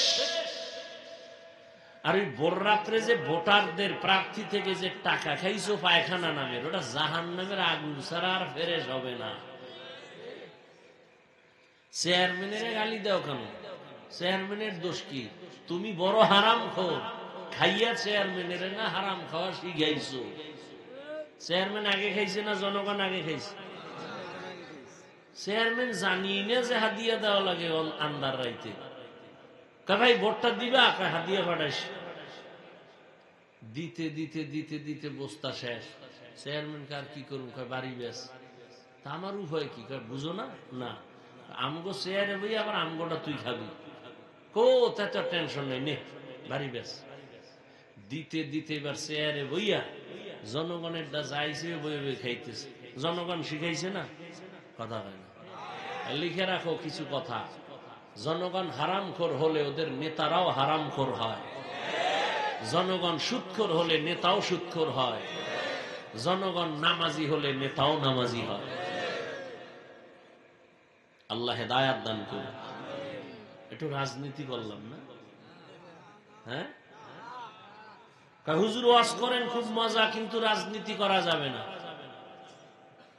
আর ওই ভোর রাত্রে যে ভোটারদের প্রার্থী থেকে যে টাকা খাইছো পায়খানা নামের, ওটা জাহান্নামের আগুন ছাড়া আর ফ্রেশ হবে না। চেয়ারম্যানের গালি দাও কেন? চেয়ারম্যানের দোষ কি? তুমি বড় হারামখোর, খাইয়া চেয়ারম্যানের না হারাম খাওয়া শিখাইছো। চেয়ারম্যান আগে খাইছে না জনগণ আগে খাইছে? চেয়ারম্যান জানিয়ে না যে হাদিয়া দেওয়া লাগে আন্দার রাইতে। ভাই ভোটটা দিবা, হাদিয়া পাঠাইস। দিতে দিতে দিতে দিতে বস্তা শেষ। চেয়ারম্যান কার কি করুন? বাড়ি ব্যাস। তা আমার উপায় কি? বুঝো না? না, আমগো চেয়ারে বই আবার আমগোটা তুই খাবি। কোথায় তো টেনশন নেই, নে বাড়ি ব্যাস। দিতে দিতে এবার চেয়ারে বইয়া জনগণের দা যাইছে বই বই খাইতেছে। জনগণ শিখাইছে না? কথা হয় না। লিখে রাখো কিছু কথা। জনগণ হারামখোর হলে ওদের নেতারাও হারামখোর হয়। জনগণ সুদখোর হলে নেতাও সুদখোর হয়। জনগণ নামাজি হলে নেতাও নামাজি হয়। আল্লাহ হেদায়াত দান করুন। একটু রাজনীতি করলাম না? হ্যাঁ, হুজুর ওয়াজ করেন খুব মজা, কিন্তু রাজনীতি করা যাবে না।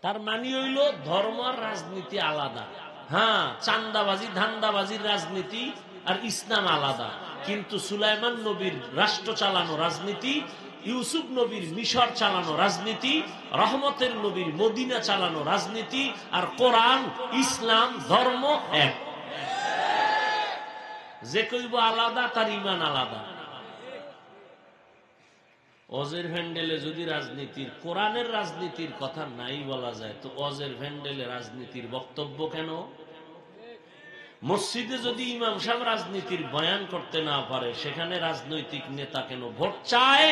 তার মানে হইল ধর্ম আর রাজনীতি আলাদা। হ্যাঁ, চান্দাবাজি ধান্দাবাজির রাজনীতি আর ইসলাম আলাদা। কিন্তু সুলাইমান নবীর রাষ্ট্র চালানো রাজনীতি, ইউসুফ নবীর মিশর চালানো রাজনীতি, রহমতের নবীর মদিনা চালানো রাজনীতি আর কোরআন ইসলাম ধর্ম এক। যে কইব আলাদা তার ইমান আলাদা। অজের ভ্যান্ডেলে যদি রাজনীতির, কোরআনের রাজনীতির কথা নাই বলা যায়, তো অজের ভ্যান্ডেলে রাজনীতির বক্তব্য কেন? মসজিদে যদি ইমাম সাহেব রাজনীতির বয়ান করতে না পারে, সেখানে রাজনৈতিক নেতা কেন ভোট চায়?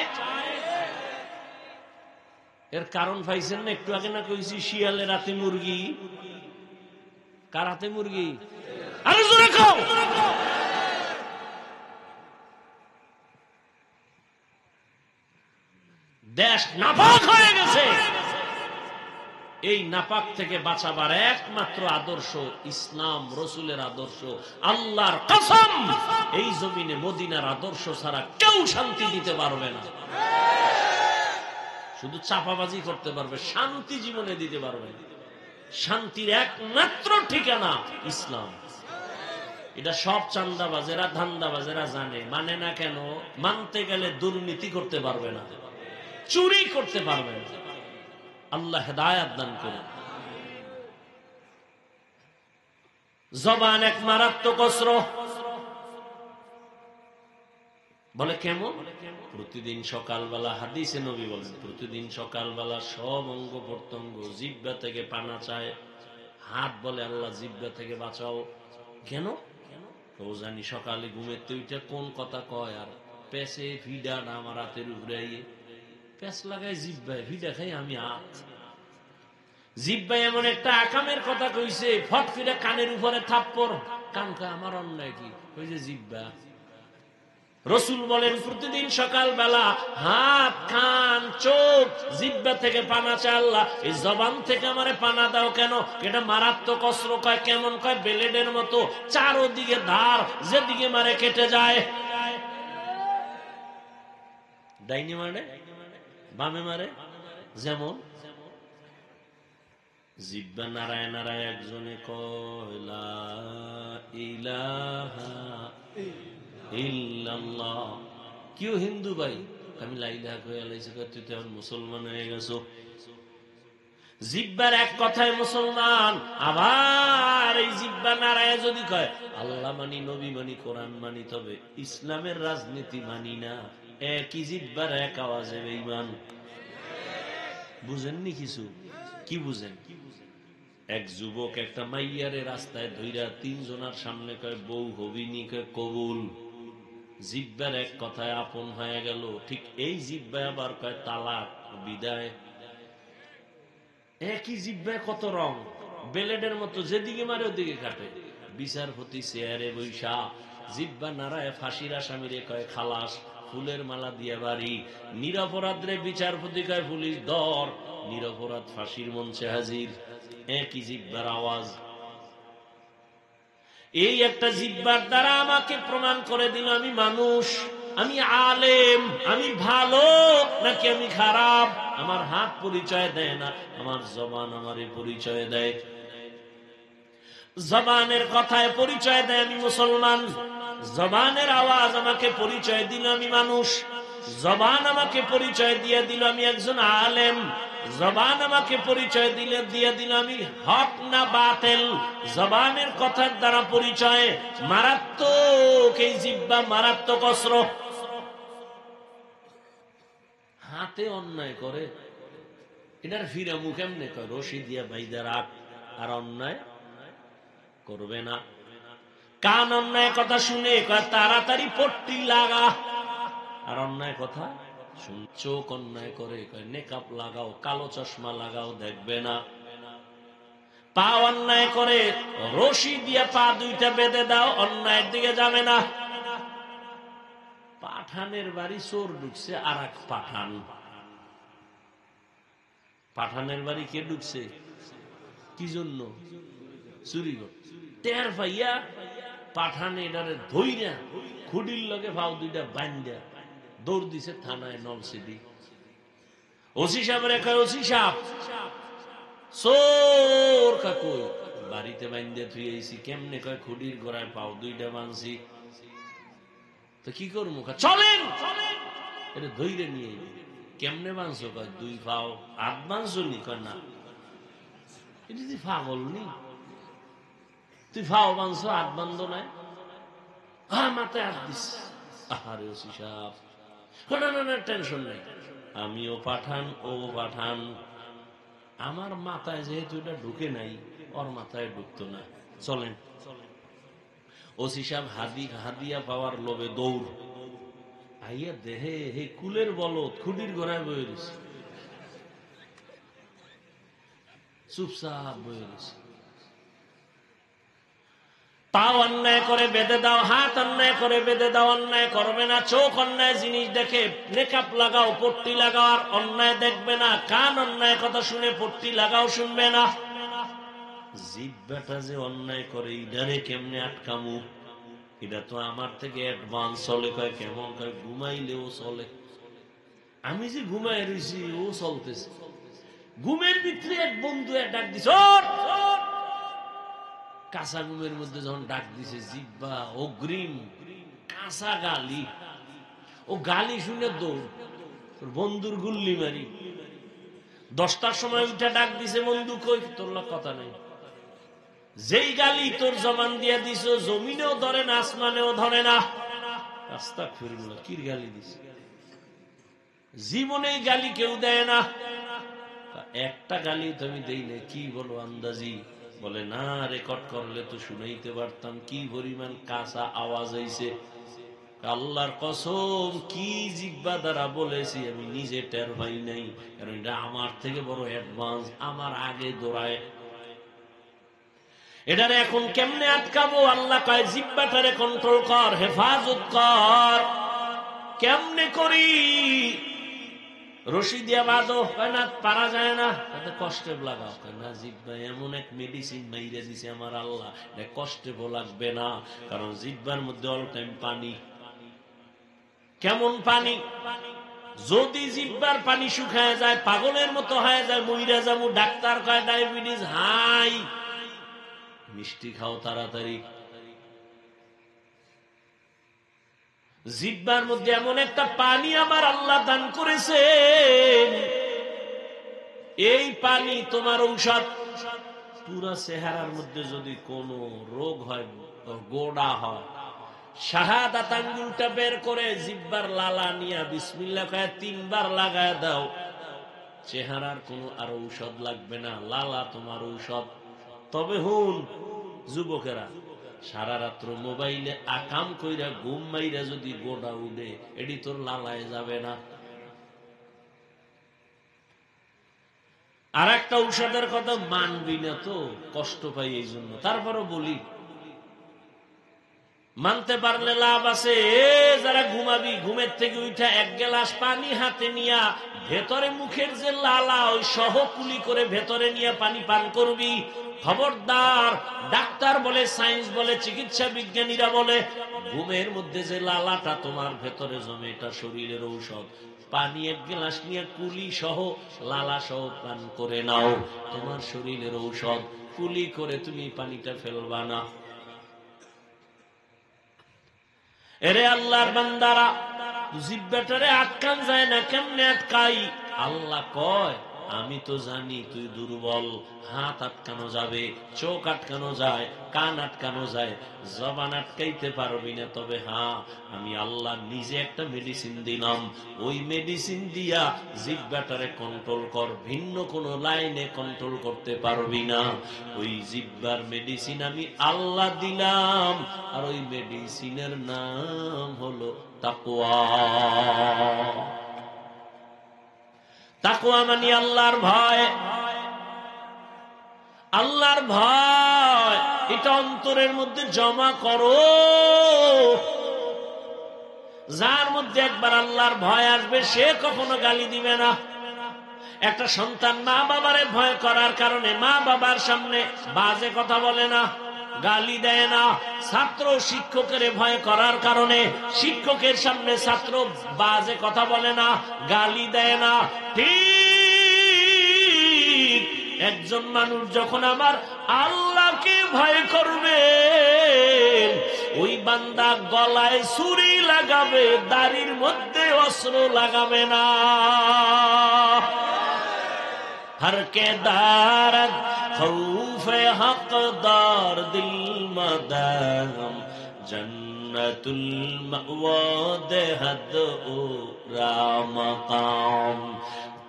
এর কারণ পাইছেন না? একটু আগে না কইছি শিয়ালের হাতে মুরগি। কার হাতে মুরগি? আরে জোরে কও। দেশ নাপাক হয়ে গেছে। এই নাপাক থেকে বাঁচাবার একমাত্র আদর্শ ইসলাম, রসুলের আদর্শ। আল্লাহর কসম, এই জমিনে মদিনার আদর্শ ছাড়া কেউ শান্তি দিতে পারবে না। শুধু চাপাবাজি করতে পারবে, শান্তি জীবনে দিতে পারবে না। শান্তির একমাত্র ঠিকানা ইসলাম। এটা সব চান্দাবাজেরা ধান্দাবাজেরা জানে, মানে না কেন? মানতে গেলে দুর্নীতি করতে পারবে না, চুরি করতে পারবে না। আল্লাহ হেদায়াত দান করুন। জবান এক মারাত্মক অস্ত্র। বলে কেমন? প্রতিদিন সকালবেলা, হাদিসে নবী বলেন, প্রতিদিন সকালবেলা সব অঙ্গ প্রত্যঙ্গ জিহ্বা থেকে পানা চায়। হাত বলে আল্লাহ জিহ্বা থেকে বাঁচাও। কেন? তো জানি সকালে ঘুমের তুইটা কোন কথা কয়, আর পেছে ভিডা না আমার হাতের উড়াইয়ে পেঁচ লাগাই জিব্বায়, ভিডা খাই আমি হাত। জিব্বাই এমন একটা আকামের কথা কইছে, ফট ফিরে কানের উপরে থাপ্পড়। কান কা আমার অন্যায় কি? ওই যে জিব্বা। রসুল বলেন প্রতিদিন সকালবেলা হাত, কান, চোখ, জিব্বা থেকে পানা চায় আল্লাহ, এই জবান থেকে আমারে পানা দাও। কেন? এটা মারাত্মক অস্ত্র। কয় কেমন? কয় বেলেডের মতো, চারোদিকে ধার, যেদিকে মারে কেটে যায়। ডাইনি মানে বামে মারে। যেমন জিব্বা নারায় নারায় একজনে কয় লা ইলাহা ইল্লাল্লাহ। কেউ হিন্দু ভাই, আমি লা ইলাহা কয়ে আলাইছি, তুই তো এখন মুসলমান হয়ে গেছো। জিব্বার এক কথায় মুসলমান, আবার এই জিব্বা নারায় যদি কয় আল্লাহ মানি, নবী মানি, কোরআন মানি, তবে ইসলামের রাজনীতি মানি না, একই জিব্বার এক আওয়াজে বেঈমান। বুঝেননি কিছু? কি বুঝেন? এক যুবক একটা মাইয়ারে রাস্তায় ধইরা তিনজনের সামনে কয় বউ হবিনি, কয় কবুল। জিব্বার এক কথায় আপন হয়ে গেল। ঠিক এই জিব্বায় আবার কয় তালাক, বিদায়। একই জিব্বায় কত রং, বেলেডের মতো যেদিকে মারে ওদিকে কাটে। বিচারপতি চেয়ারে বৈশা জিব্বা নারায় ফাঁসির আসামিরে কয় খালাস, ফুলের মালা দিয়ে বাড়ি। নিরপরাধরে বিচারপতি কয় পুলিশ ধর, নিরপরাধ ফাঁসির মঞ্চে হাজির। একই জিব্বার আওয়াজ। এই একটা জিব্বার দ্বারা আমাকে প্রমাণ করে দিল আমি মানুষ, আমি আলেম, আমি ভালো নাকি আমি খারাপ। আমার হাত পরিচয় দেয় না, আমার জবান আমারে পরিচয় দেয়। জবানের কথায় পরিচয় দেয় আমি মুসলমান, জবানের আওয়াজ আমাকে পরিচয় দিল আমি মানুষ, জবান আমাকে পরিচয় দিয়ে দিল আমি একজন আলেম, জবান আমাকে পরিচয় দিয়ে দিল আমি হক না বাতিল। জবানের কথার দ্বারা পরিচয়। মারাত্মক এই জিহ্বা, মারাত্মক অস্ত্র। হাতে অন্যায় করে এটার ফিরামু কেমনে? কয় রশি দিয়া বাইদা রাখ, আর অন্যায় করবে না। কান অন্যায় কথা শুনে কয় তাড়াতাড়ি পট্টি লাগা, আর অন্যায় কথা শুন। চোখ অন্যায় করে কয় নেকাব লাগাও, কালো চশমা লাগাও, দেখবে না। পা অন্যায় করে রশি দিয়া পা দুইটা বেঁধে দাও, অন্যায়ের দিকে যাবে না। পাঠানের বাড়ি চোর ঢুকছে, আর এক পাঠান। পাঠানের বাড়ি কে ঢুকছে? কি জন্য? চুরি করতে। টের পাইয়া পাঠানে এটারে ধইরা খুডির লগে ভাও দুইটা বান্ধা দৌড় দিছে থানায় নলসিটি। ওসি সাহেবের কয় ওসি সাহেব চোর কাকু বাড়িতে বান্ধে থুই আইছি। কেমনে? কয় খুডির গোড়ায় পাও দুইটা বাঁধছি। তো কি করবো? চলেন এটা ধইরে নিয়ে। কেমনে বাঁধছো? কয় দুই পাও। হাত বাঁধছো নি? কয় না। এটা তুই পাগল নি? তুই ফাও বাঁধছো, হাত বান্ধ নাই? হ্যাঁ, মাথায় হাত দিস। আরে ওসি সাহেব, না না না, টেনশন নাই, আমিও পাঠান, ও পাঠান। আমার মাথায় যেহেতু এটা ঢুকে নাই, ওর মাথায় ঢুকতো না। চলেন। ওসি সাহেব হাদিয়া পাওয়ার লোভে দৌড় আইয়া দেহে হে কুলের বলদ খুঁটির গোড়ায় বয়ে গেছে, চুপচাপ বয়ে গেছে। পা অন্যায় করে বেঁধে দাও, হাত অন্যায় করে বেঁধে দাও, অন্যায় করবে না। চোখ অন্যায় জিনিস দেখে মেকআপ লাগাও, পট্টি লাগাও, আর অন্যায় দেখবে না। কান অন্যায় কথা শুনে পট্টি লাগাও, শুনবে না। জিহ্বাটা যে অন্যায় করে ইডারে কেমনে আটকামু? এটা তো আমার থেকে অ্যাডভান্স চলে। কয় কেমন? কয় ঘুমাইলেও চলে। আমি যে ঘুমাই রয়েছি ও চলতেছে। ঘুমের ভিতরে এক বন্ধু ডাক দিছে, কাঁচা ঘুমের মধ্যে যখন ডাক দিছে, জিহ্বা অগ্রিম কাঁচা গালি। ও গালি শুনে দৌড়, বন্ধুর গুল্লি মারি। 10টার সময় উঠে ডাক দিছে, বন্ধু কই? তোর কথা নাই। যেই গালি তোর জবান দিয়া দিছ, জমিনেও ধরে না, আসমানেও ধরে না। আস্তাগফিরুল্লাহ, কি গালি দিছে? জীবনে গালি কেউ দেয় না। একটা গালি তুমি দেই না। কি বলো আন্দাজি? বলে না, রেকর্ড করলে তো শুনাইতে পারতাম। কি পরিমাণ কাঁচা আওয়াজ হইছে। আল্লাহর কসম, কি জিহ্বা দ্বারা বলেছি আমি নিজে টের পাই নাই, কারণ এটা আমার থেকে বড় অ্যাডভান্স, আমার আগে দৌড়ায়। এটারে এখন কেমনে আটকাবো? আল্লাহ কয় জিহ্বাটারে কন্ট্রোল কর, হেফাজত কর। কেমনে করি? রশি দিয়া বাঁধো। কয় না, পারা যায় না। কষ্টে লাগাও। কয় না, জিহ্বা এমন এক মেডিসিন মাইরে দিছে আমার আল্লাহ, কষ্টে লাগবে না, কারণ জিহ্বার মধ্যে অল টাইম পানি। কেমন পানি? যদি জিহ্বার পানি শুকায় যায়, পাগলের মতো হয়ে যায়, মইরা যাবো, ডাক্তার কয় ডায়াবেটিস হাই। মিষ্টি খাও তাড়াতাড়ি। জিহ্বার মধ্যে এমন একটা পানি আমার আল্লাহ দান করেছেন, এই পানি তোমার ঔষধ। পুরা চেহারার মধ্যে যদি কোনো রোগ হয়, গোড়া হয়, শাহাদাত আঙ্গুলটা বের করে জিহ্বার লালা নিয়া বিসমিল্লাহ কয়ে 3 বার লাগায় দাও, চেহারার কোনো আর ঔষধ লাগবে না, লালা তোমার ঔষধ। তবে হুন যুবকেরা, সারা রাত্র মোবাইলে আকাম কইরা ঘুম মাইরা যদি গোড়া উঠে, এটি তোর লালায় যাবে না। আর একটা ঔষধের কথা মানবি না তো, কষ্ট পাই এই জন্য, তারপরও বলি, মানতে পারলে লাভ আছে। যারা ঘুমাবি, ঘুমের থেকে উঠা 1 গ্লাস পানি হাতে নিয়া ভেতরে মুখের যে লালা ওই সহ কুলি করে ভেতরে নিয়ে পানি পান করবি। খবরদার, ডাক্তার বলে, সায়েন্স বলে, চিকিৎসা বিজ্ঞানীরা বলে, ঘুমের মধ্যে যে লালাটা তোমার ভেতরে জমে, এটা শরীরের ঔষধ। পানি 1 গ্লাস নিয়ে কুলি সহ লালা সহ পান করে নাও, তোমার শরীরের ঔষধ। কুলি করে তুমি পানিটা ফেলবা না। এরে আল্লাহর বান্দারা, জিহ্বাটারে আটকান যায় না, কেমনে আটকাই? আল্লাহ কয়, আমি তো জানি তুই দুর্বল। হাত আটকানো যাবে, চোখ আটকানো যায়, কান আটকানো যায়, জবান আটকাইতে পারবি না। তবে হ্যাঁ, আমি আল্লাহ নিজে একটা মেডিসিন দিলাম, ওই মেডিসিন দিয়া জিহ্বাটারে কন্ট্রোল কর। ভিন্ন কোন লাইনে কন্ট্রোল করতে পারবি না। ওই জিহ্বার মেডিসিন আমি আল্লাহ দিলাম, আর ওই মেডিসিনের নাম হলো তাকওয়া। তাকওয়া মানে আল্লাহর ভয়। আল্লাহর ভয় এটা অন্তরের মধ্যে জমা করো। যার মধ্যে একবার আল্লাহর ভয় আসবে, সে কখনো গালি দিবে না। একটা সন্তান মা বাবারে ভয় করার কারণে মা বাবার সামনে বাজে কথা বলে না, গালি দেয় না। ছাত্র শিক্ষকের ভয় করার কারণে শিক্ষকের সামনে ছাত্র বাজে কথা বলে না, গালি দেয় না। ঠিক একজন মানুষ যখন আমার আল্লাহকে ভয় করবে, ওই বান্দা গলায় ছুরি লাগাবে, দাড়ির মধ্যে অস্ত্র লাগাবে না। हर के दारत खौफे हकदार दिल मदाम जन्नतुल मअवा देहद ओ रामकाम।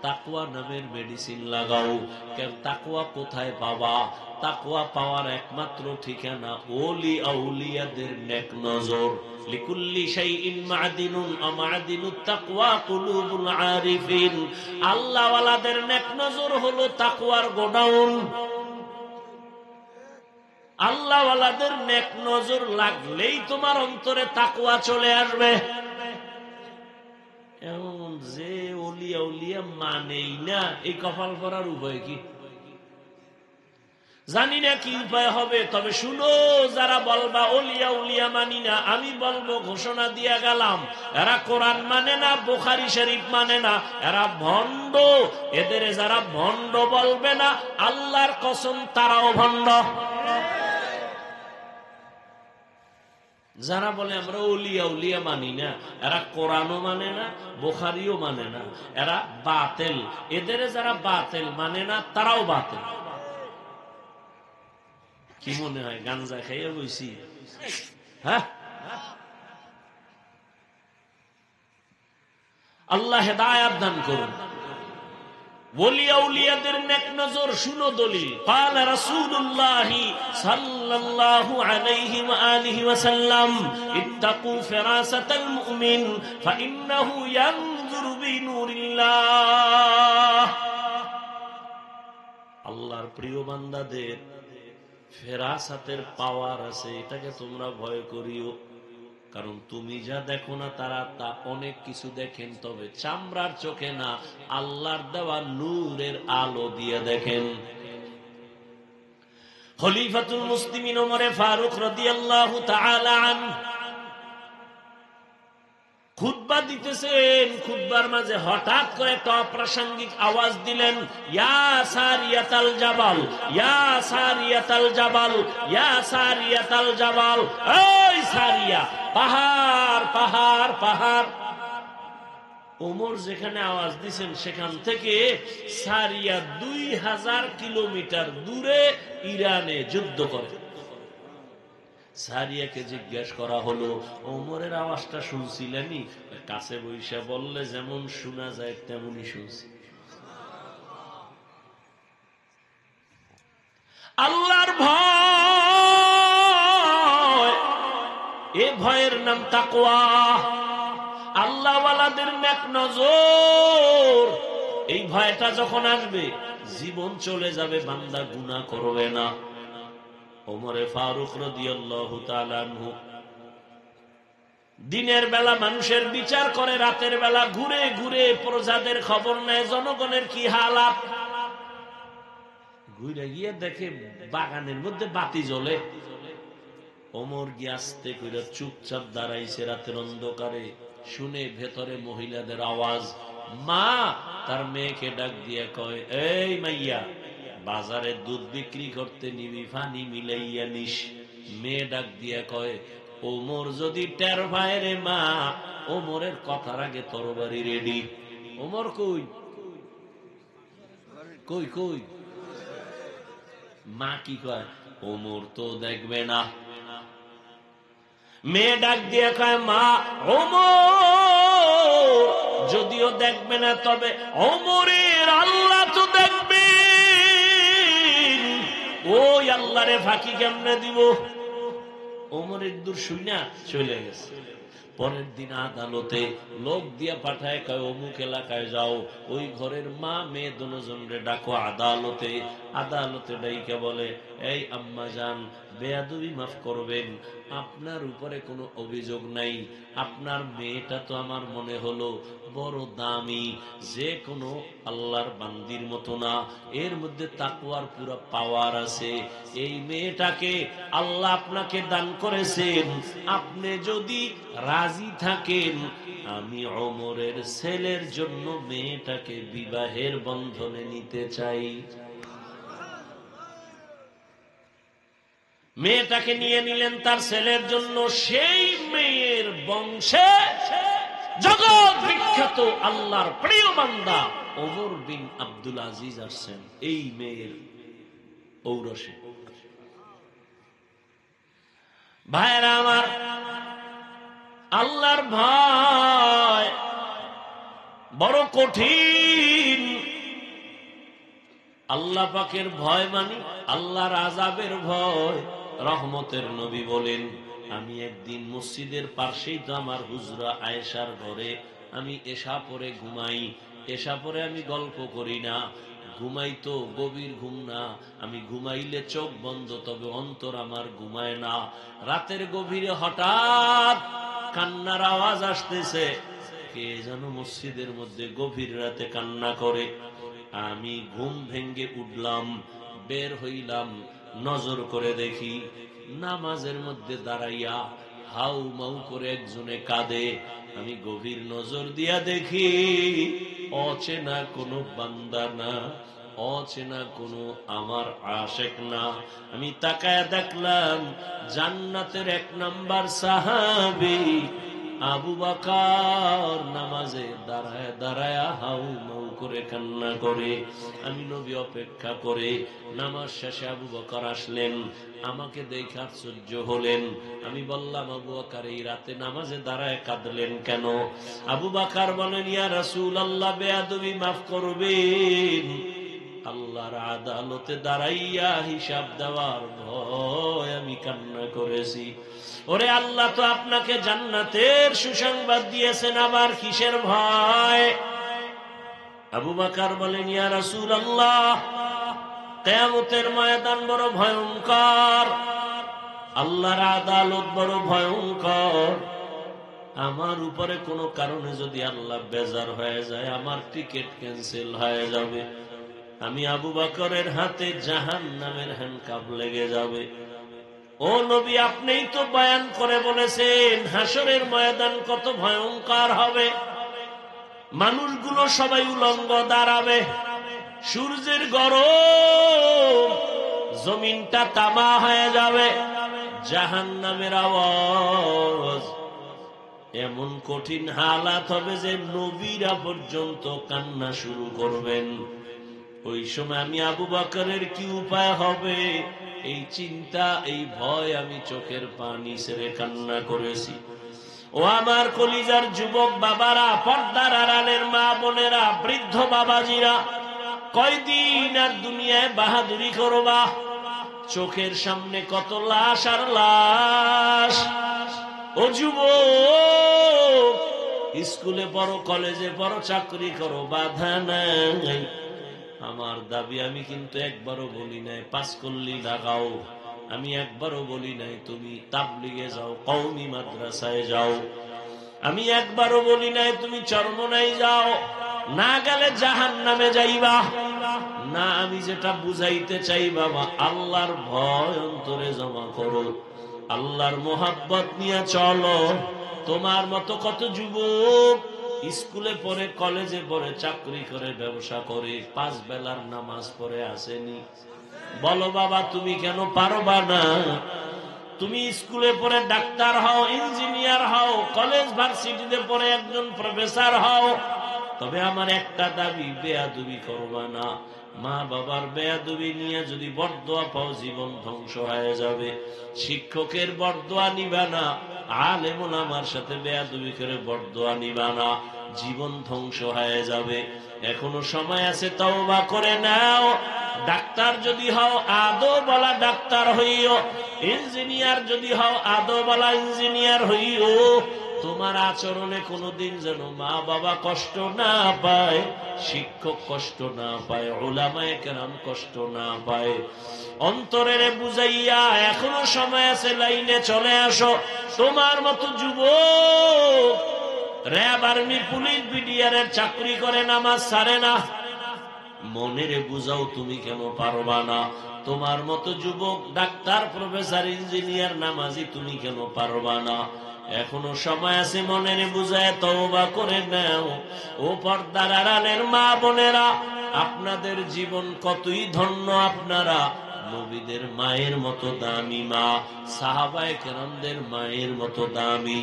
তাকওয়া নামের মেডিসিন লাগাও। কেন তাকওয়া কোথায় পাবা? তাকওয়া পাওয়ার একমাত্র ঠিকানা ওলি আউলিয়াদের নেক নজর। লিকুল্লি শাইইন মা'দিনুন আমা'দিনুত তাকওয়া কুলুবুল আরিফিন। আল্লাহ ওয়ালাদের নেক নজর হলো তাকওয়ার গোডাউন। আল্লাহ ওয়ালাদের নেক নজর লাগলেই তোমার অন্তরে তাকওয়া চলে আসবে। এমন যে ওলিয়া উলিয়া মানেই না, এই কপাল করার উপায় কি? জানি না কি উপায় হবে। তবে শুনো, যারা বলবা ওলিয়া উলিয়া মানি না, আমি বলবো, ঘোষণা দিয়া গেলাম, এরা কোরআন মানে না, বুখারী শরীফ মানে না, এরা ভণ্ড। এদের যারা ভণ্ড বলবে না, আল্লাহর কসম তারাও ভণ্ড। যারা বলে আমরা ওলিয়া উলিয়া মানি না, এরা কোরআনও মানে না, বুখারীও মানে না, এরা বাতিল। এদের যারা বাতিল মানে না, তারাও বাতিল। কি মনে হয় গাঞ্জা খাইয়া বইছি? হ্যাঁ, আল্লাহ হেদায়েত দান করুন। ওলিয়া উলিয়াদের নেক নজর শুনো দলিল। قال رسول الله صلى الله عليه واله وسلم اتقوا فراسة المؤمن فانه ينظر بنور الله। আল্লাহর প্রিয় বান্দাদের ফেরাসাতের পাওয়ার আছে, এটাকে তোমরা ভয় করিও। কারণ তুমি যা দেখো না, তারা তা অনেক কিছু দেখেন, তবে চামড়ার চোখে না, আল্লাহর দেওয়া নূরের আলো দিয়ে দেখেন। খলিফাতুল মুসলিমিন ওমর ফারুক রাদিয়াল্লাহু তাআলা আনহু খুতবা দিতেছেন, খুতবার মাঝে হঠাৎ করে একটা অপ্রাসঙ্গিক আওয়াজ দিলেন, ইয়া সারিয়াতাল জাবাল, ইয়া সারিয়াতাল জাবাল, ইয়া সারিয়াতাল জাবাল। এই সারিয়া, পাহাড় পাহাড় পাহাড়। ওমর যেখানে আওয়াজ দিছেন সেখান থেকে সারিয়া 2000 কিলোমিটার দূরে ইরানে যুদ্ধ করে। সারিয়াকে জিজ্ঞেস করা হলো, ওমরের আওয়াজটা শুনছিলেনই? কাছে বইসা বললে যেমন শোনা যায় তেমনই শুনছি। আল্লাহর ভয়, এ ভয়ের নাম তাকওয়া। আল্লাহওয়ালাদের নেক নজর। এই ভয়টা যখন আসবে জীবন চলে যাবে, বান্দা গুনাহ করবে না। ওমরে ফারুক রাদিয়াল্লাহু তাআলা আনহু দিনের বেলা মানুষের বিচার করে, রাতের বেলা ঘুরে ঘুরে প্রজাদের খবর নেয়, জনগণের কি হালাত। ঘুরে গিয়ে দেখে বাগানের মধ্যে বাতি জ্বলে। ওমর গিয়ে আস্তে করে চুপচাপ দাঁড়াইছে রাতের অন্ধকারে, শুনে ভেতরে মহিলাদের আওয়াজ। মা তার মেয়েকে ডাক দিয়ে কয়, এই মাইয়া, বাজারে দুধ বিক্রি করতে নিবি, পানি মিলাইয়া নিস। মেয়ে ডাক দিয়ে কয়, ওমর যদি টের পায় রে মা, ওমরের কথার আগে তরবারি রেডি। ওমর কই কই কই? মা কি কয়, ওমর তো দেখবে না। মেয়ে ডাক দিয়ে কয়, মা ওমর যদিও দেখবে না, তবে ওমরের আল্লাহ তো দেখবে। ওই আল্লাহরে ফাঁকি কেমনে দিব? ওমরের দূর শুনিয়া চলে গেছে। পরের দিন আদালতে লোক দিয়া পাঠায়, কয় অমুক এলাকায় যাও, ওই ঘরের মা মেয়ে দুজনরে ডাকো আদালতে। আদালতে ডাইকে বলে, এই আম্মা জান, বেয়াদবি মাফ করবেন, আপনার উপরে কোনো অভিযোগ নাই। আপনার মেয়েটা তো আমার মনে হলো বড় দামি, যে কোনো আল্লাহর বান্দির মতো না, এর মধ্যে তাকওয়ার পুরো পাওয়ার আছে। এই মেয়েটাকে আল্লাহ আপনাকে দান করেছেন, আপনি যদি রাজি থাকেন, আমি ওমরের ছেলের জন্য মেয়েটাকে বিবাহের বন্ধনে নিতে চাই। মেয়েটাকে নিয়ে নিলেন তার ছেলের জন্য। সেই মেয়ের বংশে জগৎ বিখ্যাত আল্লাহর প্রিয় বান্দা ওমর বিন আব্দুল আজিজ আসছেন এই মেয়ের ঔরসে। ভাইরা আমার, আল্লাহর ভয় বড় কঠিন। আল্লাহ পাকের ভয় মানে আল্লাহর আযাবের ভয়। রহমতের নবী বলেন, আমি একদিন মসজিদের পাশেই তো আমার হুজরা আয়েশার ঘরে আমি এশা পরে ঘুমাই। এশা পরে আমি গল্প করি না, ঘুমাই তো গভীর ঘুম না, আমি ঘুমাইলে চোখ বন্ধ, তবে অন্তর আমার ঘুমায় না। রাতের গভীরে হঠাৎ কান্নার আওয়াজ আসতেছে। কে যেন মসজিদের মধ্যে গভীর রাতে কান্না করে। আমি ঘুম ভেঙ্গে উঠলাম, বের হইলাম, নজর করে দেখি নামাজের মধ্যে দাঁড়াইয়া হাউ মাউ করে একজনে কাঁদে। আমি গভীর নজর দিয়া দেখি অচেনা কোনো বান্দা না, অচেনা কোনো আমার আশেক না। আমি তাকায়া দেখলাম জান্নাতের 1 নাম্বার সাহাবী আবু বকর নামাজে দাঁড়ায় দাঁড়ায় হাউ মাউ করে কান্না করে। আমি নবী অপেক্ষা করে, নামাজ শেষে আবু বকর আসলেন, আমাকে দেখে আশ্চর্য হলেন। আমি বললাম, আবু বকর এই রাতে নামাজে দাঁড়ায় কাঁদলেন কেন? আবু বকর বলেন, ইয়া রাসূলুল্লাহ, বেয়াদবি মাফ করবেন, আল্লাহর আদালতে দাঁড়াইয়া হিসাব দেওয়ার ভয় আমি কান্না করেছি। ওরে আল্লাহ তো আপনাকে জান্নাতের সুসংবাদ দিয়েছেন, আবার কিসের ভয়? আবু বকর বলেন, ইয়া রাসূলুল্লাহ, কিয়ামতের ময়দান বড় ভয়ঙ্কর, আল্লাহর আদালত বড় ভয়ঙ্কর। আমার উপরে কোনো কারণে যদি আল্লাহ বেজার হয়ে যায়, আমার টিকিট ক্যান্সেল হয়ে যাবে। আমি আবু বকরের হাতে জাহান্নামের হ্যান্ডকাপ লেগে যাবে। ও নবী, আপনিই তো বয়ান করে বলেছেন হাসরের ময়দান কত ভয়ঙ্কর হবে। মানুষগুলো সবাই উলঙ্গ দাঁড়াবে, সূর্যের গরম, জমিনটা তামা হয়ে যাবে, জাহান্নামের আওয়াজ, এমন কঠিন হালাত হবে যে নবীরা পর্যন্ত কান্না শুরু করবেন। ওই সময় আমি আবু বকরের কি উপায় হবে, এই চিন্তা, এই ভয়, আমি চোখের পানি ছেড়ে কান্না করেছি। ও আমার কলিজার যুবক বাবারা, পর্দার আড়ালের মা বোনেরা, বৃদ্ধ বাবাজিরা, কয়দিন আর দুনিয়ায় বাহাদুরি করবা? চোখের সামনে কত লাশ আর লাশ। ও যুবক, স্কুলে পড়ো, কলেজে পড়ো, চাকরি করো, বাধা নাই। আমার দাবি, আমি কিন্তু একবারও বলি নাই পাস করলি লাগাও, আমি একবারও বলি নাই তুমি তাবলিগে যাও, কওমি মাদ্রাসায় যাও, আমি একবারও বলি নাই তুমি চরমনাই যাও, না গেলে জাহান্নামে যাইবা। না, আমি যেটা বুঝাইতে চাই বাবা, আল্লাহর ভয় অন্তরে জমা করো, আল্লাহর মোহাব্বত নিয়ে চলো। তোমার মতো কত যুবক স্কুলে পড়ে, কলেজে পড়ে, চাকরি করে, ব্যবসা করে, 5 বেলার নামাজ পড়ে আসেনি। বলো বাবা, তুমি কেন পারবা না? তুমি স্কুলে পড়ে ডাক্তার হও, ইঞ্জিনিয়ার হও, কলেজ ভার্সিটিতে পড়ে একজন প্রফেসর হও, তবে আমার একটা দাবি, বেয়াদবি করবা না। মা বাবার বেয়াদবি নিয়ে যদি বরদোয়া পাও, জীবন ধ্বংস হয়ে যাবে। শিক্ষকের বরদোয়া নিবা না, আলেম ওলামার সাথে বেয়াদবি করে বরদোয়া নিবা না, জীবন ধ্বংস হয়ে যাবে। এখনো সময় আছে, তওবা করে নাও। ডাক্তার যদি হও, আদবওয়ালা ডাক্তার হইও। ইঞ্জিনিয়ার যদি হও, আদবওয়ালা ইঞ্জিনিয়ার হইও। তোমার আচরণে কোনোদিন যেন মা বাবা কষ্ট না পায়, শিক্ষক কষ্ট না পায়, উলামায়ে কেরাম কষ্ট না পায়। অন্তরের বুঝাইয়া এখনো সময় আছে, লাইনে চলে আসো। তোমার মতো যুবক র‍্যাব, আর্মি, পুলিশ, বিডিআরের চাকরি করে, নামাজ ছাড়ে না। মনের বুঝাও, তুমি কেন পারবা না? তোমার মতো যুবক ডাক্তার, প্রফেসর, ইঞ্জিনিয়ার, নামাজি, তুমি কেন পারবা না? এখনো সময় আছে, মনের বুঝায় তওবা করে নাও। ও পর্দার আড়ালের মা বোনেরা, আপনাদের জীবন কতই ধন্য। আপনারা নবীদের মায়ের মতো দামি মা, সাহাবায়ে কেরামদের মায়ের মতো দামি,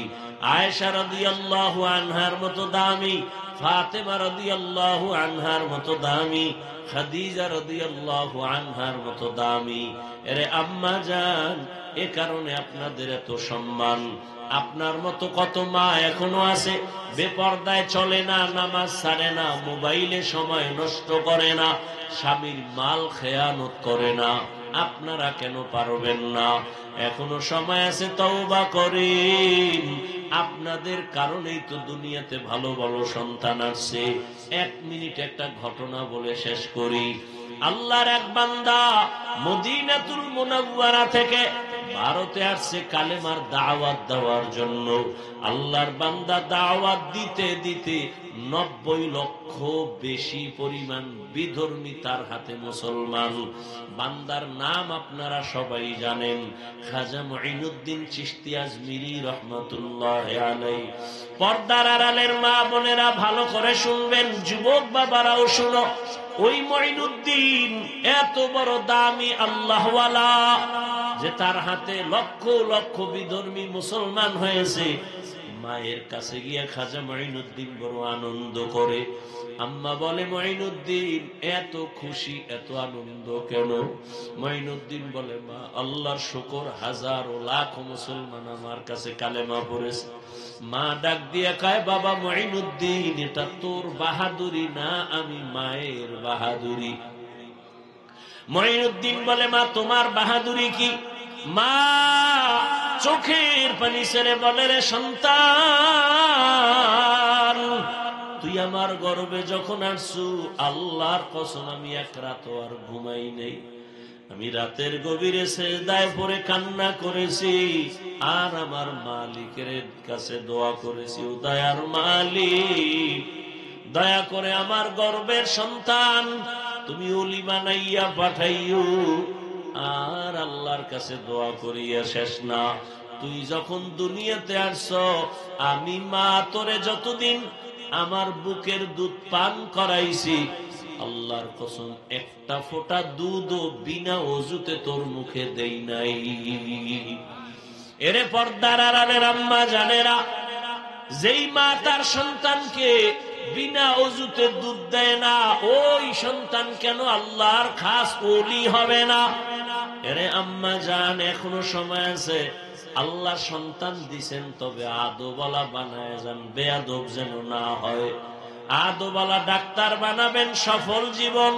আয়েশা রাদিয়াল্লাহু আনহার মতো দামি, ফাতেমা রাদিয়াল্লাহু আনহার মতো দামি, খাদিজা রাদিয়াল্লাহু আনহার মতো দামি। এরে আম্মা জান, এ কারণে আপনাদের এত সম্মান। আপনার মতো কত মা এখনো আছে, বেপরদায় চলে না, নামাজ ছাড়ে না, মোবাইলে সময় নষ্ট করে না, স্বামীর মাল খেয়ানত করে না। আপনারা কেন পারবেন না? এখনো সময় আছে, তওবা করেন। আপনাদের কারণেই তো দুনিয়াতে ভালো ভালো সন্তান আসছে। 1 মিনিট একটা ঘটনা বলে শেষ করি। আল্লাহর এক বান্দা মদিনাতুল মুনাওয়ারা থেকে ভারতে আসছে কালেমার দাওয়াত দেওয়ার জন্য। আল্লাহর বান্দা দাওয়াত দিতে দিতে 90 লক্ষ বেশি পরিমাণ বিধর্মী তার হাতে মুসলমান। বান্দার নাম আপনারা সবাই জানেন, খাজা মুঈনুদ্দিন চিশতি আজমিরি রহমাতুল্লাহি আলাইহি। পর্দার আড়ালের মা বোনেরা ভালো করে শুনবেন, যুবক বাবারাও শুনো। ওই মুঈনুদ্দিন এত বড় দামি আল্লাহওয়ালা যে তার হাতে লক্ষ লক্ষ বিধর্মী মুসলমান হয়েছে। মায়ের কাছে গিয়ে খাজা মুঈনুদ্দিন বড় আনন্দ করে। আম্মা বলে, মুঈনুদ্দিন এত খুশি, এত আনন্দ কেন? মুঈনুদ্দিন বলে, মা আল্লাহর শুকর, হাজারো লাখ মুসলমান আমার কাছে কালেমা পড়েছে। মা ডাক দিয়ে কয়, বাবা মুঈনুদ্দিন, এটা তোর বাহাদুরি না, আমি মায়ের বাহাদুরি। মুঈনুদ্দিন বলে, মা তোমার বাহাদুরি কি? মা চোখের পানি ছেড়ে বলে, রে সন্তান, তুই আমার গর্বে যখন আসছু, আল্লাহর কসম আমি এক রাত আর ঘুমাই নেই। আমি রাতের গভীরে সিজদায় পড়ে কান্না করেছি, আর আমার মালিকের কাছে দোয়া করেছি, ও দয়ার মালিক, দয়া করে আমার গর্বের সন্তান তুমি ওলি বানাইয়া পাঠাইও। আর আল্লাহর কাছে দোয়া করিয়া শেষ না। তুই যখন দুনিয়াতে আসছো, আমি মা তোরে যতদিন আমার বুকের দুধ পান করাইছি, আল্লাহর কসম একটা ফোঁটা দুধও বিনা ওযুতে তোর মুখে দেই নাই। এরে পর্দার আড়ালের আম্মা জানেরা, যেই মা তার সন্তানকে বিনা ওযুতে দুধ দেয় না, ওই সন্তান কেন আল্লাহর খাস ওলি হবে না? এরে আম্মা জান, এখনো সময় আছে। আল্লাহ সন্তান দিছেন, তবে আদবওয়ালা বানায় যান, বেয়াদব যেন না হয়। আদবওয়ালা ডাক্তার বানাবেন, সফল জীবন।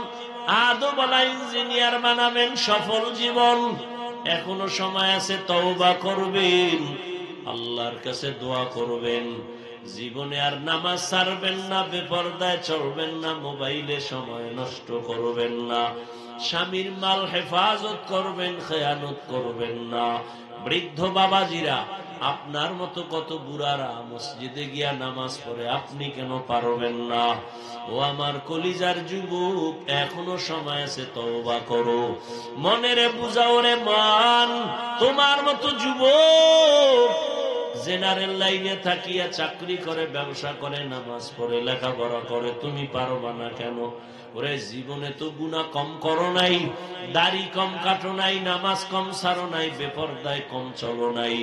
আদবওয়ালা ইঞ্জিনিয়ার বানাবেন, সফল জীবন। এখনো সময় আছে, তওবা করবেন, আল্লাহর কাছে দোয়া করবেন। জীবনে আর নামাজ ছাড়বেন না, বেপরদায় চলবেন না, মোবাইলে সময় নষ্ট করবেন না, স্বামীর মাল হেফাজত করবেন, খেয়ানত করবেন না। বৃদ্ধ বাবাজিরা, আপনার মতো কত বুড়ারা মসজিদে গিয়া নামাজ পড়ে, আপনি কেন পারবেন না? ও আমার কলিজার যুবক, এখনো সময় আছে, তওবা করো। মনেরে বুঝাও রে মান, তোমার মতো যুবক জেনারেল লাইনে থাকিয়া চাকরি করে, ব্যবসা করে, নামাজ পড়ে, লেখাপড়া করে, তুমি পারবা না কেন? ওরে জীবনে তো গুনাহ কম করো নাই, দাড়ি কম কাটো নাই, নামাজ কম ছাড়ো নাই, বেপরদায় কম চলো নাই,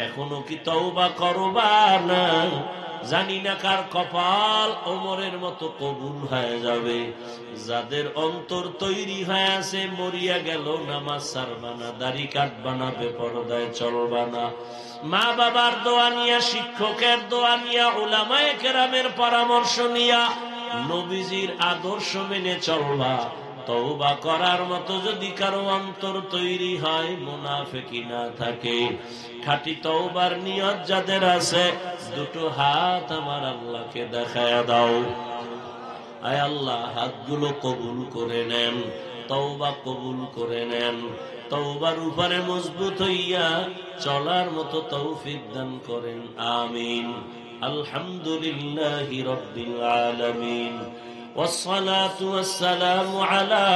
এখনো কি তওবা করবা না? জানি না কার কপাল ওমরের মতো কবুল হয়ে যাবে। যাদের অন্তর তৈরি হয়ে আছে, মরিয়া গেল নামাজ ছাড়বা না, দাড়ি কাটবা না, বেপরদায় চলবা না, মা বাবার দোয়া নিয়া, শিক্ষকের দোয়া নিয়া, উলামায়ে কেরামের পরামর্শ নিয়া, নবীজির আদর্শ মেনে চলবা। তওবা করার মতো যদি কারো অন্তর তৈরি হয়, মুনাফিকি না থাকে, খাঁটি তওবার নিয়ত যাদের আছে, দুটো হাত আমার আল্লাহকে দেখায়া দাও। আয় আল্লাহ, হাতগুলো কবুল করে নেন, তওবা কবুল করে নেন, তওবার উপরে মজবুত হইয়া চলার মতো তৌফিক দান করেন, আমিন। আলহামদুলিল্লাহি রাব্বিল আলামিন, والصلاة والسلام على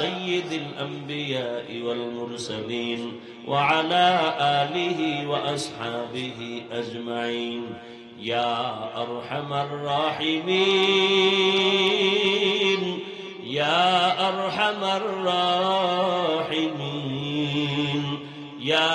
سيد الأنبياء والمرسلين وعلى آله وأصحابه أجمعين يا أرحم الراحمين يا أرحم الراحمين يا